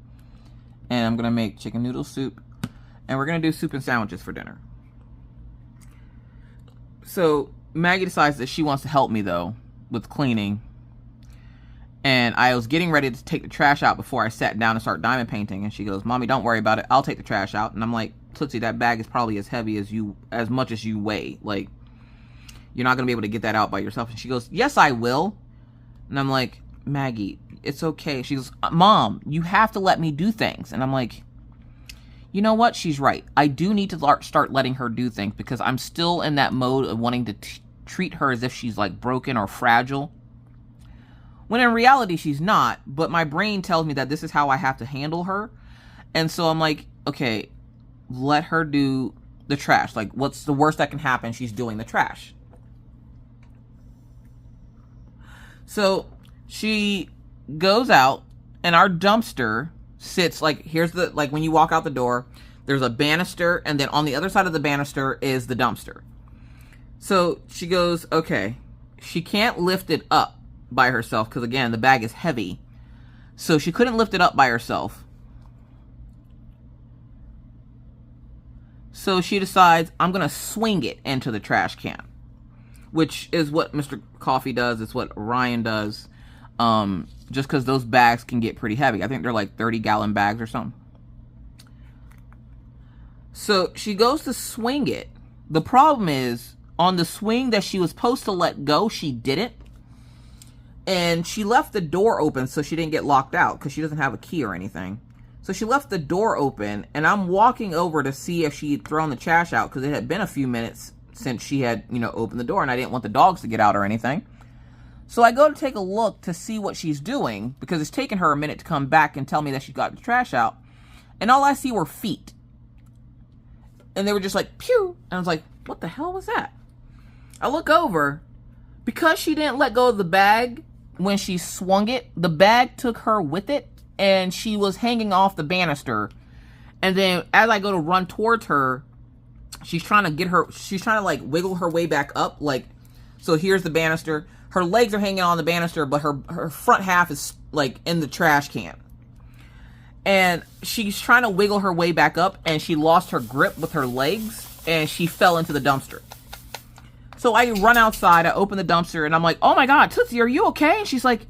And I'm going to make chicken noodle soup, and we're going to do soup and sandwiches for dinner. So Maggie decides that she wants to help me, though, with cleaning. And I was getting ready to take the trash out before I sat down and start diamond painting. And she goes, Mommy, don't worry about it. I'll take the trash out. And I'm like, Tootsie, that bag is probably as heavy as much as you weigh. Like, you're not going to be able to get that out by yourself. And she goes, yes, I will. And I'm like, Maggie, it's okay. She goes, Mom, you have to let me do things. And I'm like, you know what? She's right. I do need to start letting her do things because I'm still in that mode of wanting to treat her as if she's like broken or fragile. When in reality, she's not, but my brain tells me that this is how I have to handle her. And so I'm like, okay, let her do the trash. Like, what's the worst that can happen? She's doing the trash. So she goes out, and our dumpster sits, like, here's the, like, when you walk out the door, there's a banister, and then on the other side of the banister is the dumpster. So she goes, okay, she can't lift it up by herself because again the bag is heavy, so she couldn't lift it up by herself. So she decides, I'm going to swing it into the trash can, which is what Mr. Coffee does. It's what Ryan does. Just because those bags can get pretty heavy. I think they're like 30-gallon bags or something. So she goes to swing it. The problem is, on the swing that she was supposed to let go, she didn't. And she left the door open so she didn't get locked out because she doesn't have a key or anything. So she left the door open, and I'm walking over to see if she'd thrown the trash out because it had been a few minutes since she had, opened the door, and I didn't want the dogs to get out or anything. So I go to take a look to see what she's doing because it's taken her a minute to come back and tell me that she got the trash out. And all I see were feet. And they were just like, pew. And I was like, what the hell was that? I look over. Because she didn't let go of the bag when she swung it, the bag took her with it. And she was hanging off the banister. And then as I go to run towards her, she's trying to like wiggle her way back up. Like, so here's the banister. Her legs are hanging on the banister, but her front half is like in the trash can. And she's trying to wiggle her way back up, and she lost her grip with her legs, and she fell into the dumpster. So I run outside, I open the dumpster, and I'm like, oh my God, Tootsie, are you okay? And she's like,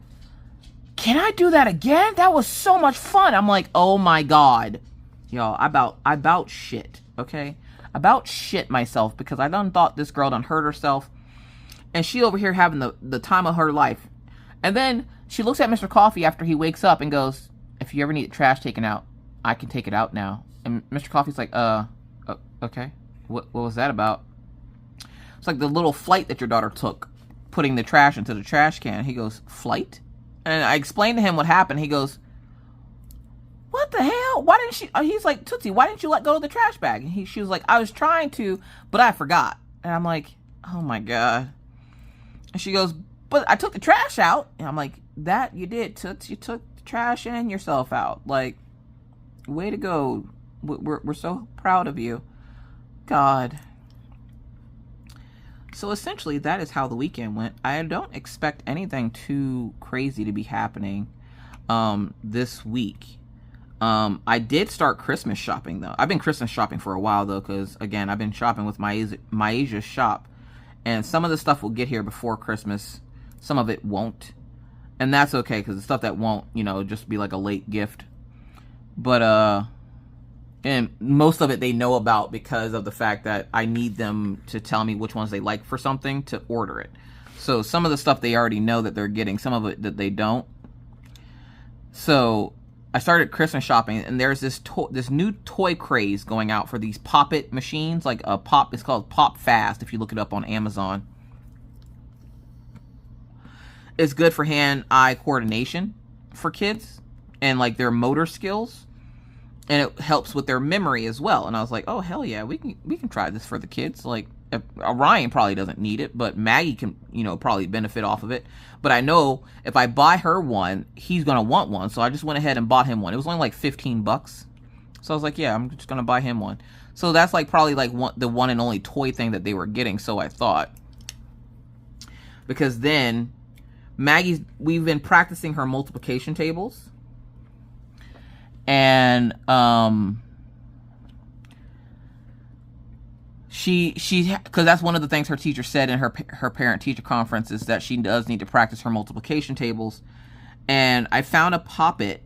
can I do that again? That was so much fun. I'm like, oh my God. Y'all, I about shit, okay? About shit myself, because I done thought this girl done hurt herself, and she over here having the time of her life. And then she looks at Mr. Coffee after he wakes up and goes, if you ever need the trash taken out, I can take it out now. And Mr. Coffee's like, okay. What was that about? It's like the little flight that your daughter took, putting the trash into the trash can. He goes, flight? And I explained to him what happened. He goes, what the hell? Why didn't she? He's like, Tootsie, why didn't you let go of the trash bag? And she was like, I was trying to, but I forgot. And I'm like, oh my God. And she goes, but I took the trash out. And I'm like, that you did, Toots. You took the trash and yourself out. Like, way to go. We're so proud of you. God. So essentially, that is how the weekend went. I don't expect anything too crazy to be happening this week. I did start Christmas shopping, though. I've been Christmas shopping for a while, though, because, again, I've been shopping with Myasia Shop. And some of the stuff will get here before Christmas. Some of it won't. And that's okay, because the stuff that won't, just be like a late gift. But, and most of it they know about because of the fact that I need them to tell me which ones they like for something to order it. So some of the stuff they already know that they're getting, some of it that they don't. So I started Christmas shopping, and there's this new toy craze going out for these Pop-It machines, like a Pop. It's called Pop Fast if you look it up on Amazon. It's good for hand-eye coordination for kids and like their motor skills, and it helps with their memory as well. And I was like, oh hell yeah, we can try this for the kids. Like Ryan probably doesn't need it, but Maggie can probably benefit off of it. But I know if I buy her one, he's gonna want one. So I just went ahead and bought him one. It was only like $15. So I was like, yeah, I'm just gonna buy him one. So that's like probably like the one and only toy thing that they were getting. So I thought, because then we've been practicing her multiplication tables, and she because that's one of the things her teacher said in her parent-teacher conference, is that she does need to practice her multiplication tables. And I found a Pop-It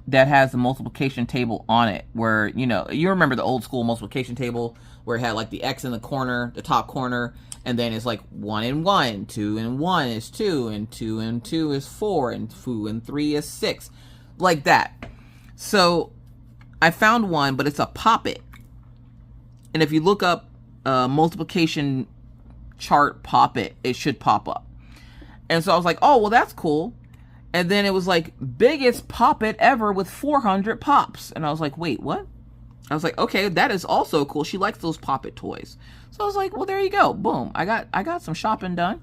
that has the multiplication table on it, where you remember the old school multiplication table where it had like the X in the corner, the top corner, and then it's like 1 and 1, 2 and 1 is 2, and 2 and 2 is 4, and 2 and 3 is 6, like that. So I found one, but it's a Pop-It. And if you look up multiplication chart Pop-It, it should pop up. And so I was like, oh, well, that's cool. And then it was like, biggest Pop-It ever with 400 pops. And I was like, wait, what? I was like, okay, that is also cool. She likes those Pop-It toys. So I was like, well, there you go. Boom. I got some shopping done.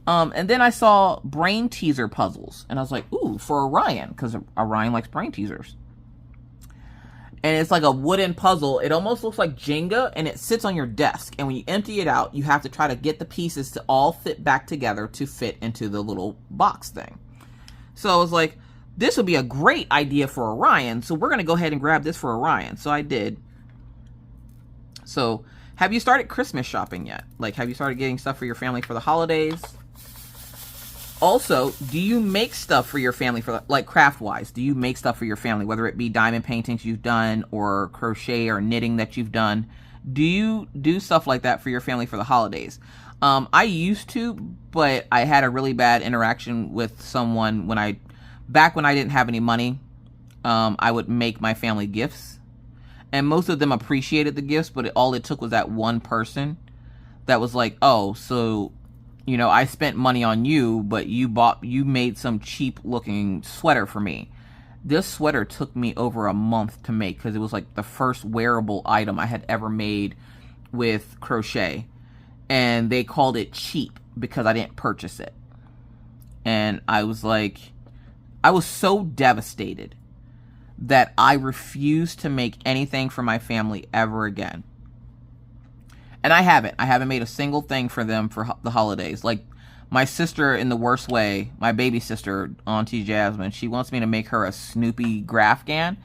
And then I saw brain teaser puzzles. And I was like, ooh, for Orion, because Orion likes brain teasers. And it's like a wooden puzzle. It almost looks like Jenga, and it sits on your desk. And when you empty it out, you have to try to get the pieces to all fit back together to fit into the little box thing. So I was like, this would be a great idea for Orion. So we're going to go ahead and grab this for Orion. So I did. So have you started Christmas shopping yet? Like, have you started getting stuff for your family for the holidays? Also, do you make stuff for your family for, like, craft-wise? Do you make stuff for your family, whether it be diamond paintings you've done or crochet or knitting that you've done? Do you do stuff like that for your family for the holidays? I used to, but I had a really bad interaction with someone back when I didn't have any money. I would make my family gifts. And most of them appreciated the gifts, but all it took was that one person that was like, oh, so, you know, I spent money on you, but you made some cheap looking sweater for me. This sweater took me over a month to make because it was like the first wearable item I had ever made with crochet. And they called it cheap because I didn't purchase it. And I was so devastated that I refused to make anything for my family ever again. And I haven't made a single thing for them for the holidays. Like, my sister, in the worst way, my baby sister, Auntie Jasmine, she wants me to make her a Snoopy Grafgan,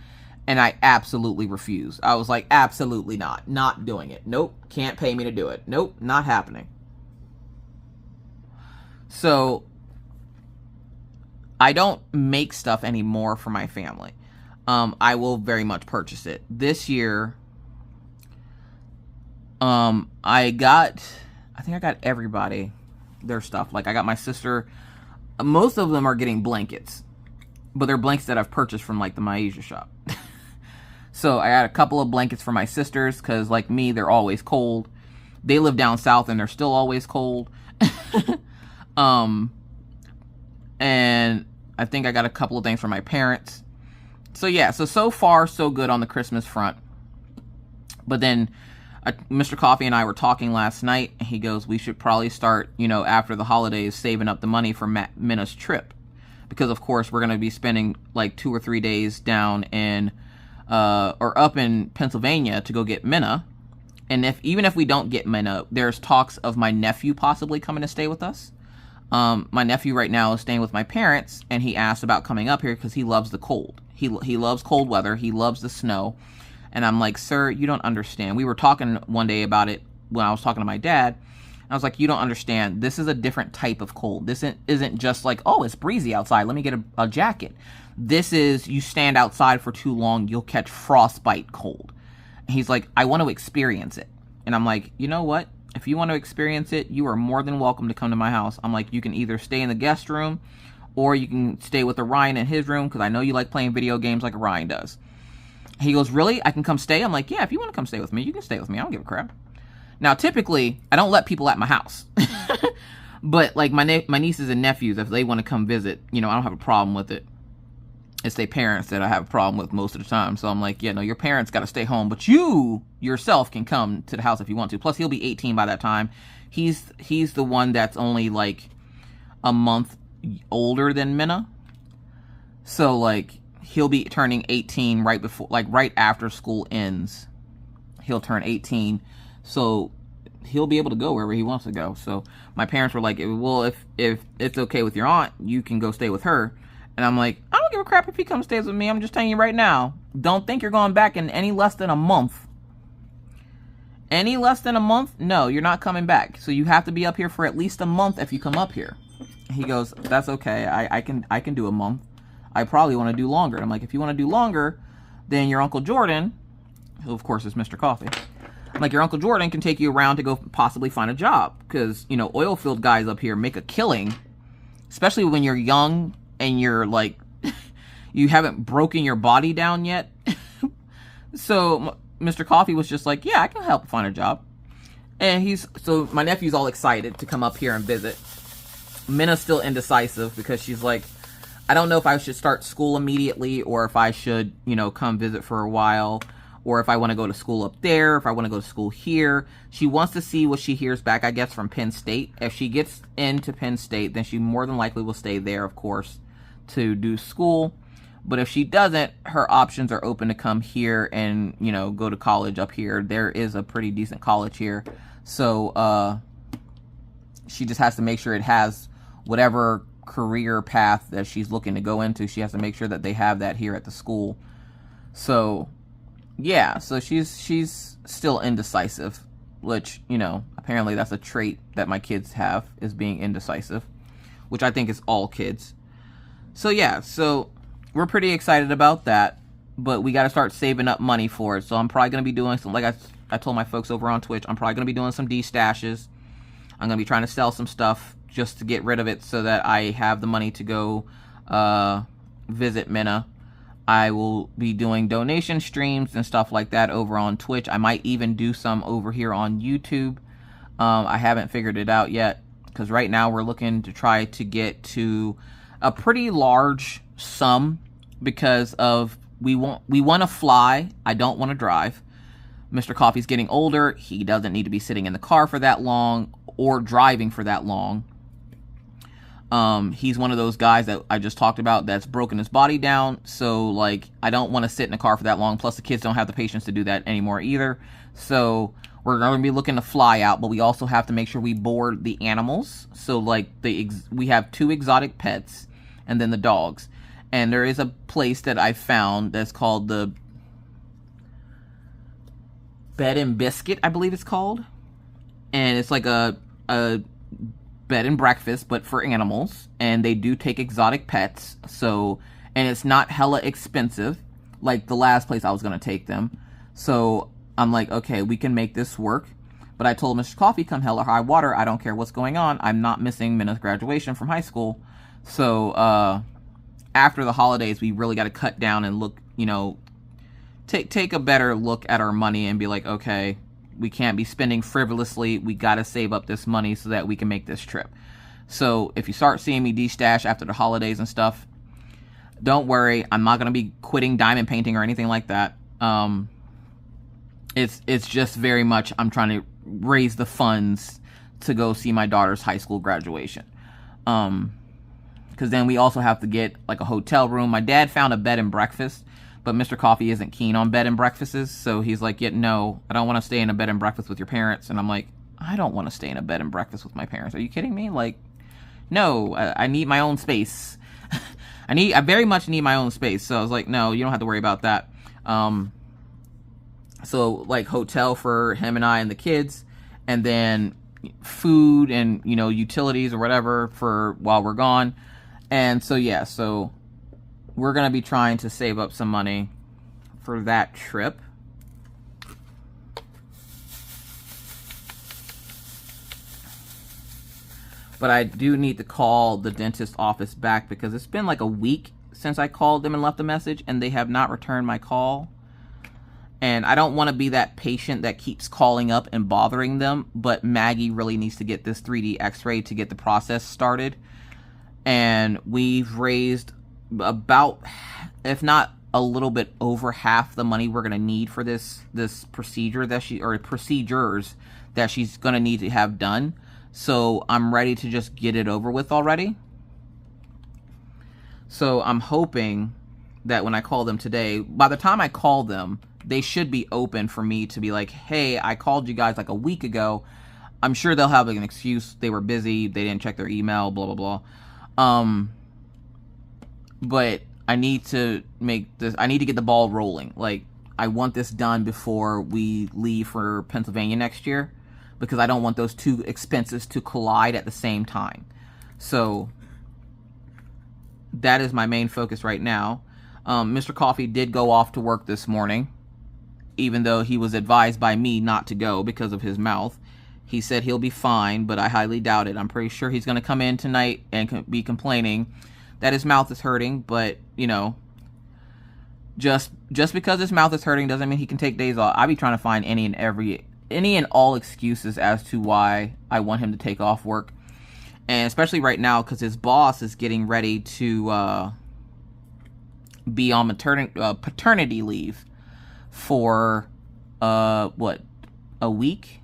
and I absolutely refuse. I was like, absolutely not doing it. Nope, can't pay me to do it. Nope, not happening. So I don't make stuff anymore for my family. I will very much purchase it. This year, I think I got everybody their stuff. Like, I got my sister, most of them are getting blankets, but they're blankets that I've purchased from, like, the MAGGIE shop. So I got a couple of blankets for my sisters, because, like me, they're always cold. They live down south, and they're still always cold. And I think I got a couple of things for my parents. So yeah, so far so good on the Christmas front. But then Mr. Coffee and I were talking last night, and he goes, we should probably start, you know, after the holidays, saving up the money for Minna's trip. Because, of course, we're going to be spending like 2 or 3 days down in, or up in Pennsylvania to go get Minna. And even if we don't get Minna, there's talks of my nephew possibly coming to stay with us. My nephew right now is staying with my parents, and he asked about coming up here because he loves the cold. He loves cold weather. He loves the snow. And I'm like, sir, you don't understand. We were talking one day about it when I was talking to my dad. I was like, you don't understand. This is a different type of cold. This isn't just like, oh, it's breezy outside, let me get a jacket. This is, you stand outside for too long, you'll catch frostbite cold. And he's like, I want to experience it. And I'm like, you know what? If you want to experience it, you are more than welcome to come to my house. I'm like, you can either stay in the guest room, or you can stay with Orion in his room, because I know you like playing video games like Orion does. He goes, really? I can come stay? I'm like, yeah, if you want to come stay with me, you can stay with me. I don't give a crap. Now, typically, I don't let people at my house. But, like, my nieces and nephews, if they want to come visit, you know, I don't have a problem with it. It's their parents that I have a problem with most of the time. So I'm like, yeah, no, your parents got to stay home. But you, yourself, can come to the house if you want to. Plus, he'll be 18 by that time. He's the one that's only, like, a month older than Minna. So, like, he'll be turning 18 right before, like, right after school ends. He'll turn 18. So he'll be able to go wherever he wants to go. So my parents were like, well, if it's okay with your aunt, you can go stay with her. And I'm like, I don't give a crap if he comes stays with me. I'm just telling you right now, don't think you're going back in any less than a month. Any less than a month? No, you're not coming back. So you have to be up here for at least a month if you come up here. He goes, that's okay. I can do a month. I probably want to do longer. I'm like, if you want to do longer, then your Uncle Jordan, who of course is Mr. Coffee, like, your Uncle Jordan can take you around to go possibly find a job. Because, you know, oil field guys up here make a killing. Especially when you're young and you're, like, you haven't broken your body down yet. So Mr. Coffee was just like, yeah, I can help find a job. And so my nephew's all excited to come up here and visit. Minna's still indecisive because she's like, I don't know if I should start school immediately, or if I should, you know, come visit for a while, or if I want to go to school up there, if I want to go to school here. She wants to see what she hears back, I guess, from Penn State. If she gets into Penn State, then she more than likely will stay there, of course, to do school. But if she doesn't, her options are open to come here and, you know, go to college up here. There is a pretty decent college here. So she just has to make sure it has whatever career path that she's looking to go into. She has to make sure that they have that here at the school. So yeah, so she's still indecisive, which, you know, apparently that's a trait that my kids have, is being indecisive, which I think is all kids. So yeah, so we're pretty excited about that, but we got to start saving up money for it. So I'm probably going to be doing some, like I told my folks over on Twitch, I'm probably going to be doing some de-stashes. I'm going to be trying to sell some stuff just to get rid of it so that I have the money to go visit Minna. I will be doing donation streams and stuff like that over on Twitch. I might even do some over here on YouTube. I haven't figured it out yet, because right now we're looking to try to get to a pretty large sum, because of we want to fly. I don't want to drive. Mr. Coffee's getting older. He doesn't need to be sitting in the car for that long or driving for that long. He's one of those guys that I just talked about that's broken his body down. So, like, I don't want to sit in a car for that long. Plus, the kids don't have the patience to do that anymore either. So, we're going to be looking to fly out, but we also have to make sure we board the animals. So, like, we have 2 exotic pets and then the dogs. And there is a place that I found that's called the Bed and Biscuit, I believe it's called. And it's like a bed and breakfast, but for animals, and they do take exotic pets. So, and it's not hella expensive like the last place I was going to take them. So I'm like, okay, we can make this work. But I told Mr. Coffee, come hell or high water, I don't care what's going on, I'm not missing Minna's graduation from high school. So after the holidays, we really got to cut down and look, you know, take a better look at our money and be like, okay, we can't be spending frivolously. We got to save up this money so that we can make this trip. So if you start seeing me de-stash after the holidays and stuff, don't worry. I'm not going to be quitting diamond painting or anything like that. It's just very much I'm trying to raise the funds to go see my daughter's high school graduation. Because then we also have to get like a hotel room. My dad found a bed and breakfast, but Mr. Coffee isn't keen on bed and breakfasts, so he's like, yeah, no, I don't want to stay in a bed and breakfast with your parents. And I'm like, I don't want to stay in a bed and breakfast with my parents. Are you kidding me? Like, no, I need my own space. I very much need my own space. So I was like, no, you don't have to worry about that. So like hotel for him and I and the kids, and then food and, you know, utilities or whatever for while we're gone. And so, yeah, so we're going to be trying to save up some money for that trip. But I do need to call the dentist office back, because it's been like a week since I called them and left a message, and they have not returned my call. And I don't want to be that patient that keeps calling up and bothering them, but Maggie really needs to get this 3D x-ray to get the process started. And we've raised about, if not a little bit over half the money we're going to need for this procedure procedures that she's going to need to have done. So I'm ready to just get it over with already. So I'm hoping that when I call them today, by the time I call them, they should be open for me to be like, hey, I called you guys like a week ago. I'm sure they'll have like an excuse. They were busy. They didn't check their email, blah, blah, blah. But I need to get the ball rolling. Like, I want this done before we leave for Pennsylvania next year, because I don't want those 2 expenses to collide at the same time. So that is my main focus right now. Mr. Coffee did go off to work this morning, even though he was advised by me not to go because of his mouth. He said he'll be fine, but I highly doubt it. I'm pretty sure he's going to come in tonight and be complaining that his mouth is hurting. But, you know, just because his mouth is hurting doesn't mean he can take days off. I be trying to find any and all excuses as to why I want him to take off work. And especially right now, because his boss is getting ready to be on paternity leave for a week.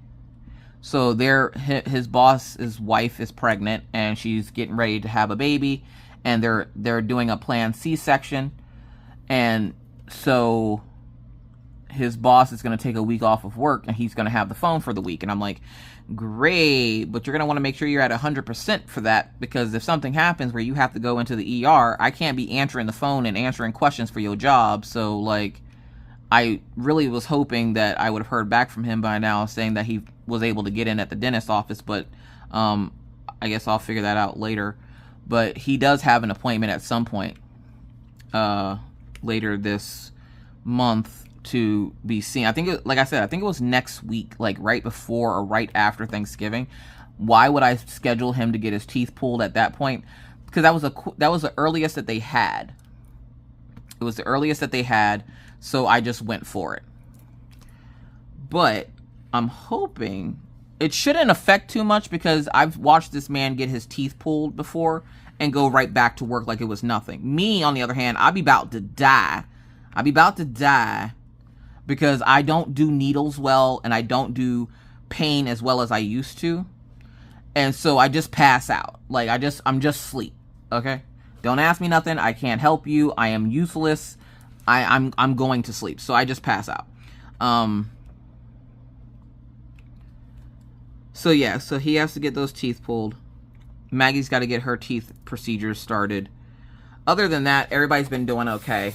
So his boss's wife is pregnant, and she's getting ready to have a baby, and they're doing a planned C-section, and so his boss is going to take a week off of work, and he's going to have the phone for the week. And I'm like, great, but you're going to want to make sure you're at 100% for that, because if something happens where you have to go into the ER, I can't be answering the phone and answering questions for your job. So, like, I really was hoping that I would have heard back from him by now saying that he was able to get in at the dentist's office, but I guess I'll figure that out later. But he does have an appointment at some point later this month to be seen. I think, like I said, I think it was next week, like right before or right after Thanksgiving. Why would I schedule him to get his teeth pulled at that point? Because that was the earliest that they had. It was the earliest that they had, so I just went for it. But I'm hoping it shouldn't affect too much, because I've watched this man get his teeth pulled before and go right back to work like it was nothing. Me, on the other hand, I'd be about to die. I'd be about to die because I don't do needles well, and I don't do pain as well as I used to. And so I just pass out. Like, I'm just sleep. Okay? Don't ask me nothing. I can't help you. I am useless. I'm going to sleep. So I just pass out. So yeah, so he has to get those teeth pulled. Maggie's got to get her teeth procedures started. Other than that, everybody's been doing okay.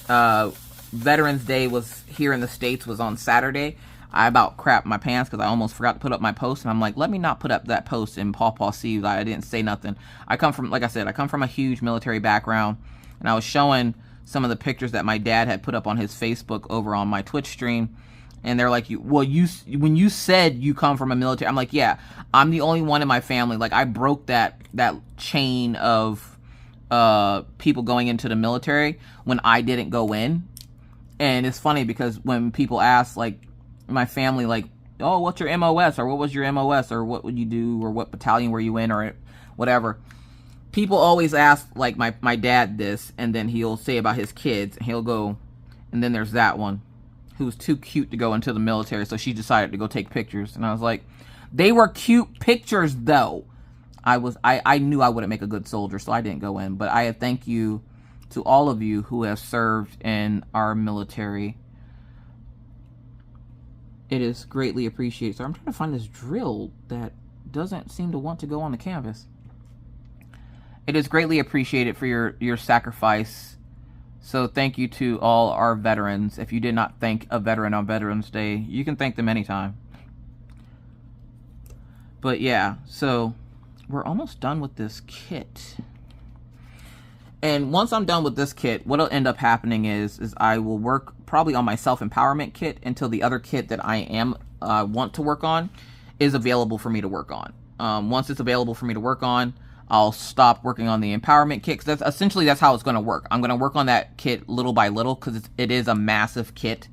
Veterans Day was here in the States was on Saturday. I about crapped my pants because I almost forgot to put up my post, and I'm like, let me not put up that post and Paw sees I didn't say nothing. I come from, like I said, I come from a huge military background, and I was showing some of the pictures that my dad had put up on his Facebook over on my Twitch stream, and they're like, when you said you come from a military, I'm like, yeah, I'm the only one in my family. Like, I broke that chain of people going into the military when I didn't go in. And it's funny because when people ask, like, my family, like, oh, what's your MOS, or what was your MOS, or what would you do, or what battalion were you in, or whatever, people always ask, like, my dad this, and then he'll say about his kids, and he'll go, and then there's that one who was too cute to go into the military, so she decided to go take pictures. And I was like, they were cute pictures, though. I knew I wouldn't make a good soldier, so I didn't go in. But I thank you to all of you who have served in our military. It is greatly appreciated. So I'm trying to find this drill that doesn't seem to want to go on the canvas. It is greatly appreciated for your sacrifice. So thank you to all our veterans. If you did not thank a veteran on Veterans Day, you can thank them anytime. But yeah, so we're almost done with this kit. And once I'm done with this kit, what'll end up happening is I will work probably on my self-empowerment kit until the other kit that I want to work on is available for me to work on. Once it's available for me to work on, I'll stop working on the empowerment kit, because that's how it's going to work. I'm going to work on that kit little by little, because it is a massive kit.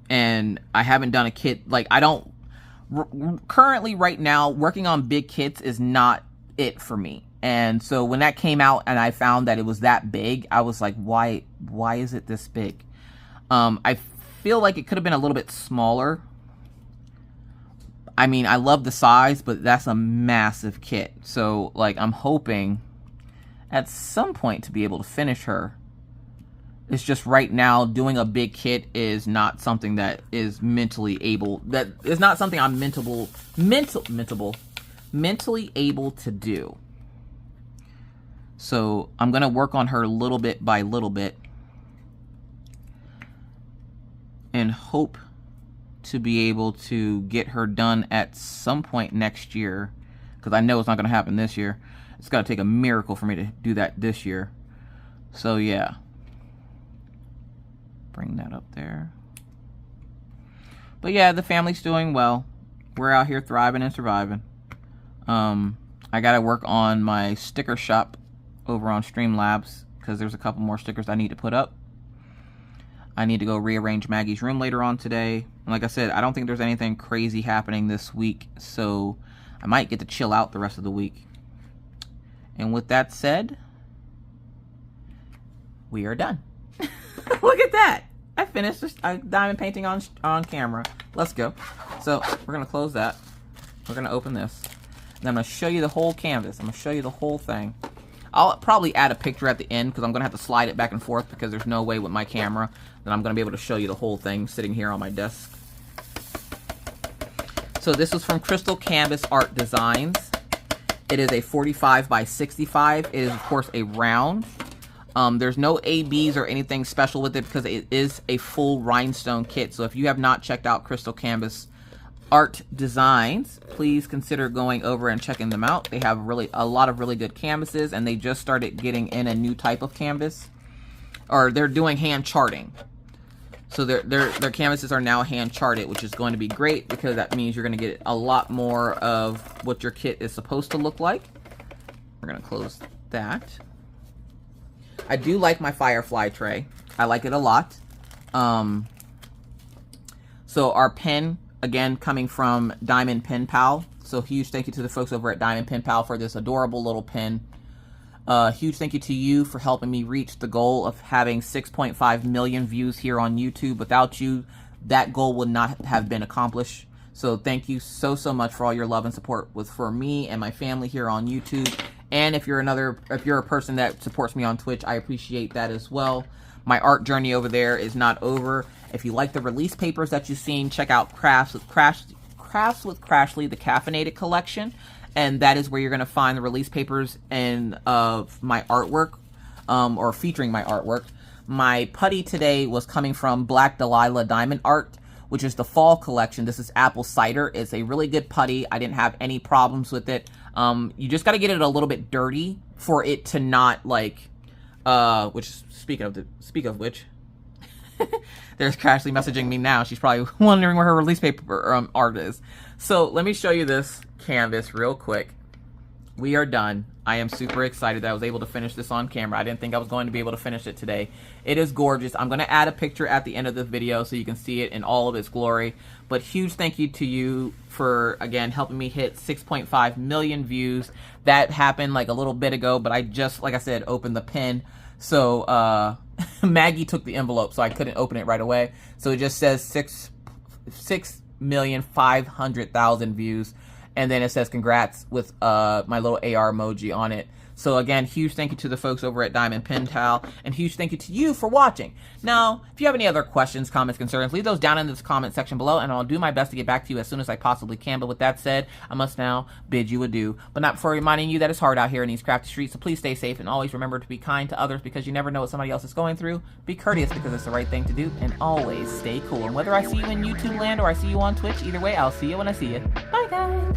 And I haven't done a kit, like, I don't... Currently, right now, working on big kits is not it for me. And so when that came out and I found that it was that big, I was like, why is it this big? I feel like it could have been a little bit smaller. I mean, I love the size, but that's a massive kit. So, like, I'm hoping at some point to be able to finish her. It's just right now, doing a big kit is not something that is mentally able. That is not something I'm mentally able to do. So I'm going to work on her little bit by little bit and hope to be able to get her done at some point next year, because I know it's not going to happen this year. It's got to take a miracle for me to do that this year. So yeah, bring that up there. But yeah, the family's doing well. We're out here thriving and surviving. I got to work on my sticker shop over on Streamlabs, because there's a couple more stickers I need to put up. I need to go rearrange Maggie's room later on today. And like I said, I don't think there's anything crazy happening this week, so I might get to chill out the rest of the week. And with that said, we are done. Look at that. I finished diamond painting on camera. Let's go. So we're going to close that. We're going to open this. And I'm going to show you the whole canvas. I'm going to show you the whole thing. I'll probably add a picture at the end, because I'm going to have to slide it back and forth, because there's no way with my camera that I'm going to be able to show you the whole thing sitting here on my desk. So this is from Crystal Canvas Art Designs. It is a 45 by 65. It is, of course, a round. There's no ABs or anything special with it because it is a full rhinestone kit. So if you have not checked out Crystal Canvas Art Designs, please consider going over and checking them out. They have a lot of really good canvases, and they just started getting in a new type of canvas, or they're doing hand charting. So their canvases are now hand charted, which is going to be great because that means you're going to get a lot more of what your kit is supposed to look like. We're going to close that. I do like my Firefly tray. I like it a lot. So our pen, again, coming from Diamond Pen Pal. So huge thank you to the folks over at Diamond Pen Pal for this adorable little pen. Huge thank you to you for helping me reach the goal of having 6.5 million views here on YouTube. Without you, that goal would not have been accomplished. So thank you so much for all your love and support for me and my family here on YouTube. And if you're a person that supports me on Twitch, I appreciate that as well. My art journey over there is not over. If you like the release papers that you've seen, check out Crafts with Crashly, the caffeinated collection. And that is where you're going to find the release papers of my artwork, or featuring my artwork. My putty today was coming from Black Delilah Diamond Art, which is the fall collection. This is apple cider. It's a really good putty. I didn't have any problems with it. You just got to get it a little bit dirty for it to not speak of which, there's Crashly messaging me now. She's probably wondering where her release paper art is. So let me show you this canvas real quick. We are done. I am super excited that I was able to finish this on camera. I didn't think I was going to be able to finish it today. It is gorgeous. I'm going to add a picture at the end of the video so you can see it in all of its glory. But huge thank you to you for, again, helping me hit 6.5 million views. That happened like a little bit ago, but I just, like I said, opened the pen. So Maggie took the envelope, so I couldn't open it right away. So it just says 6,500,000 views. And then it says congrats with my little AR emoji on it. So again, huge thank you to the folks over at Diamond Pen Pal, and huge thank you to you for watching. Now, if you have any other questions, comments, concerns, leave those down in this comment section below, and I'll do my best to get back to you as soon as I possibly can. But with that said, I must now bid you adieu. But not before reminding you that it's hard out here in these crafty streets, so please stay safe, and always remember to be kind to others because you never know what somebody else is going through. Be courteous because it's the right thing to do, and always stay cool. And whether I see you in YouTube land or I see you on Twitch, either way, I'll see you when I see you. Bye, guys!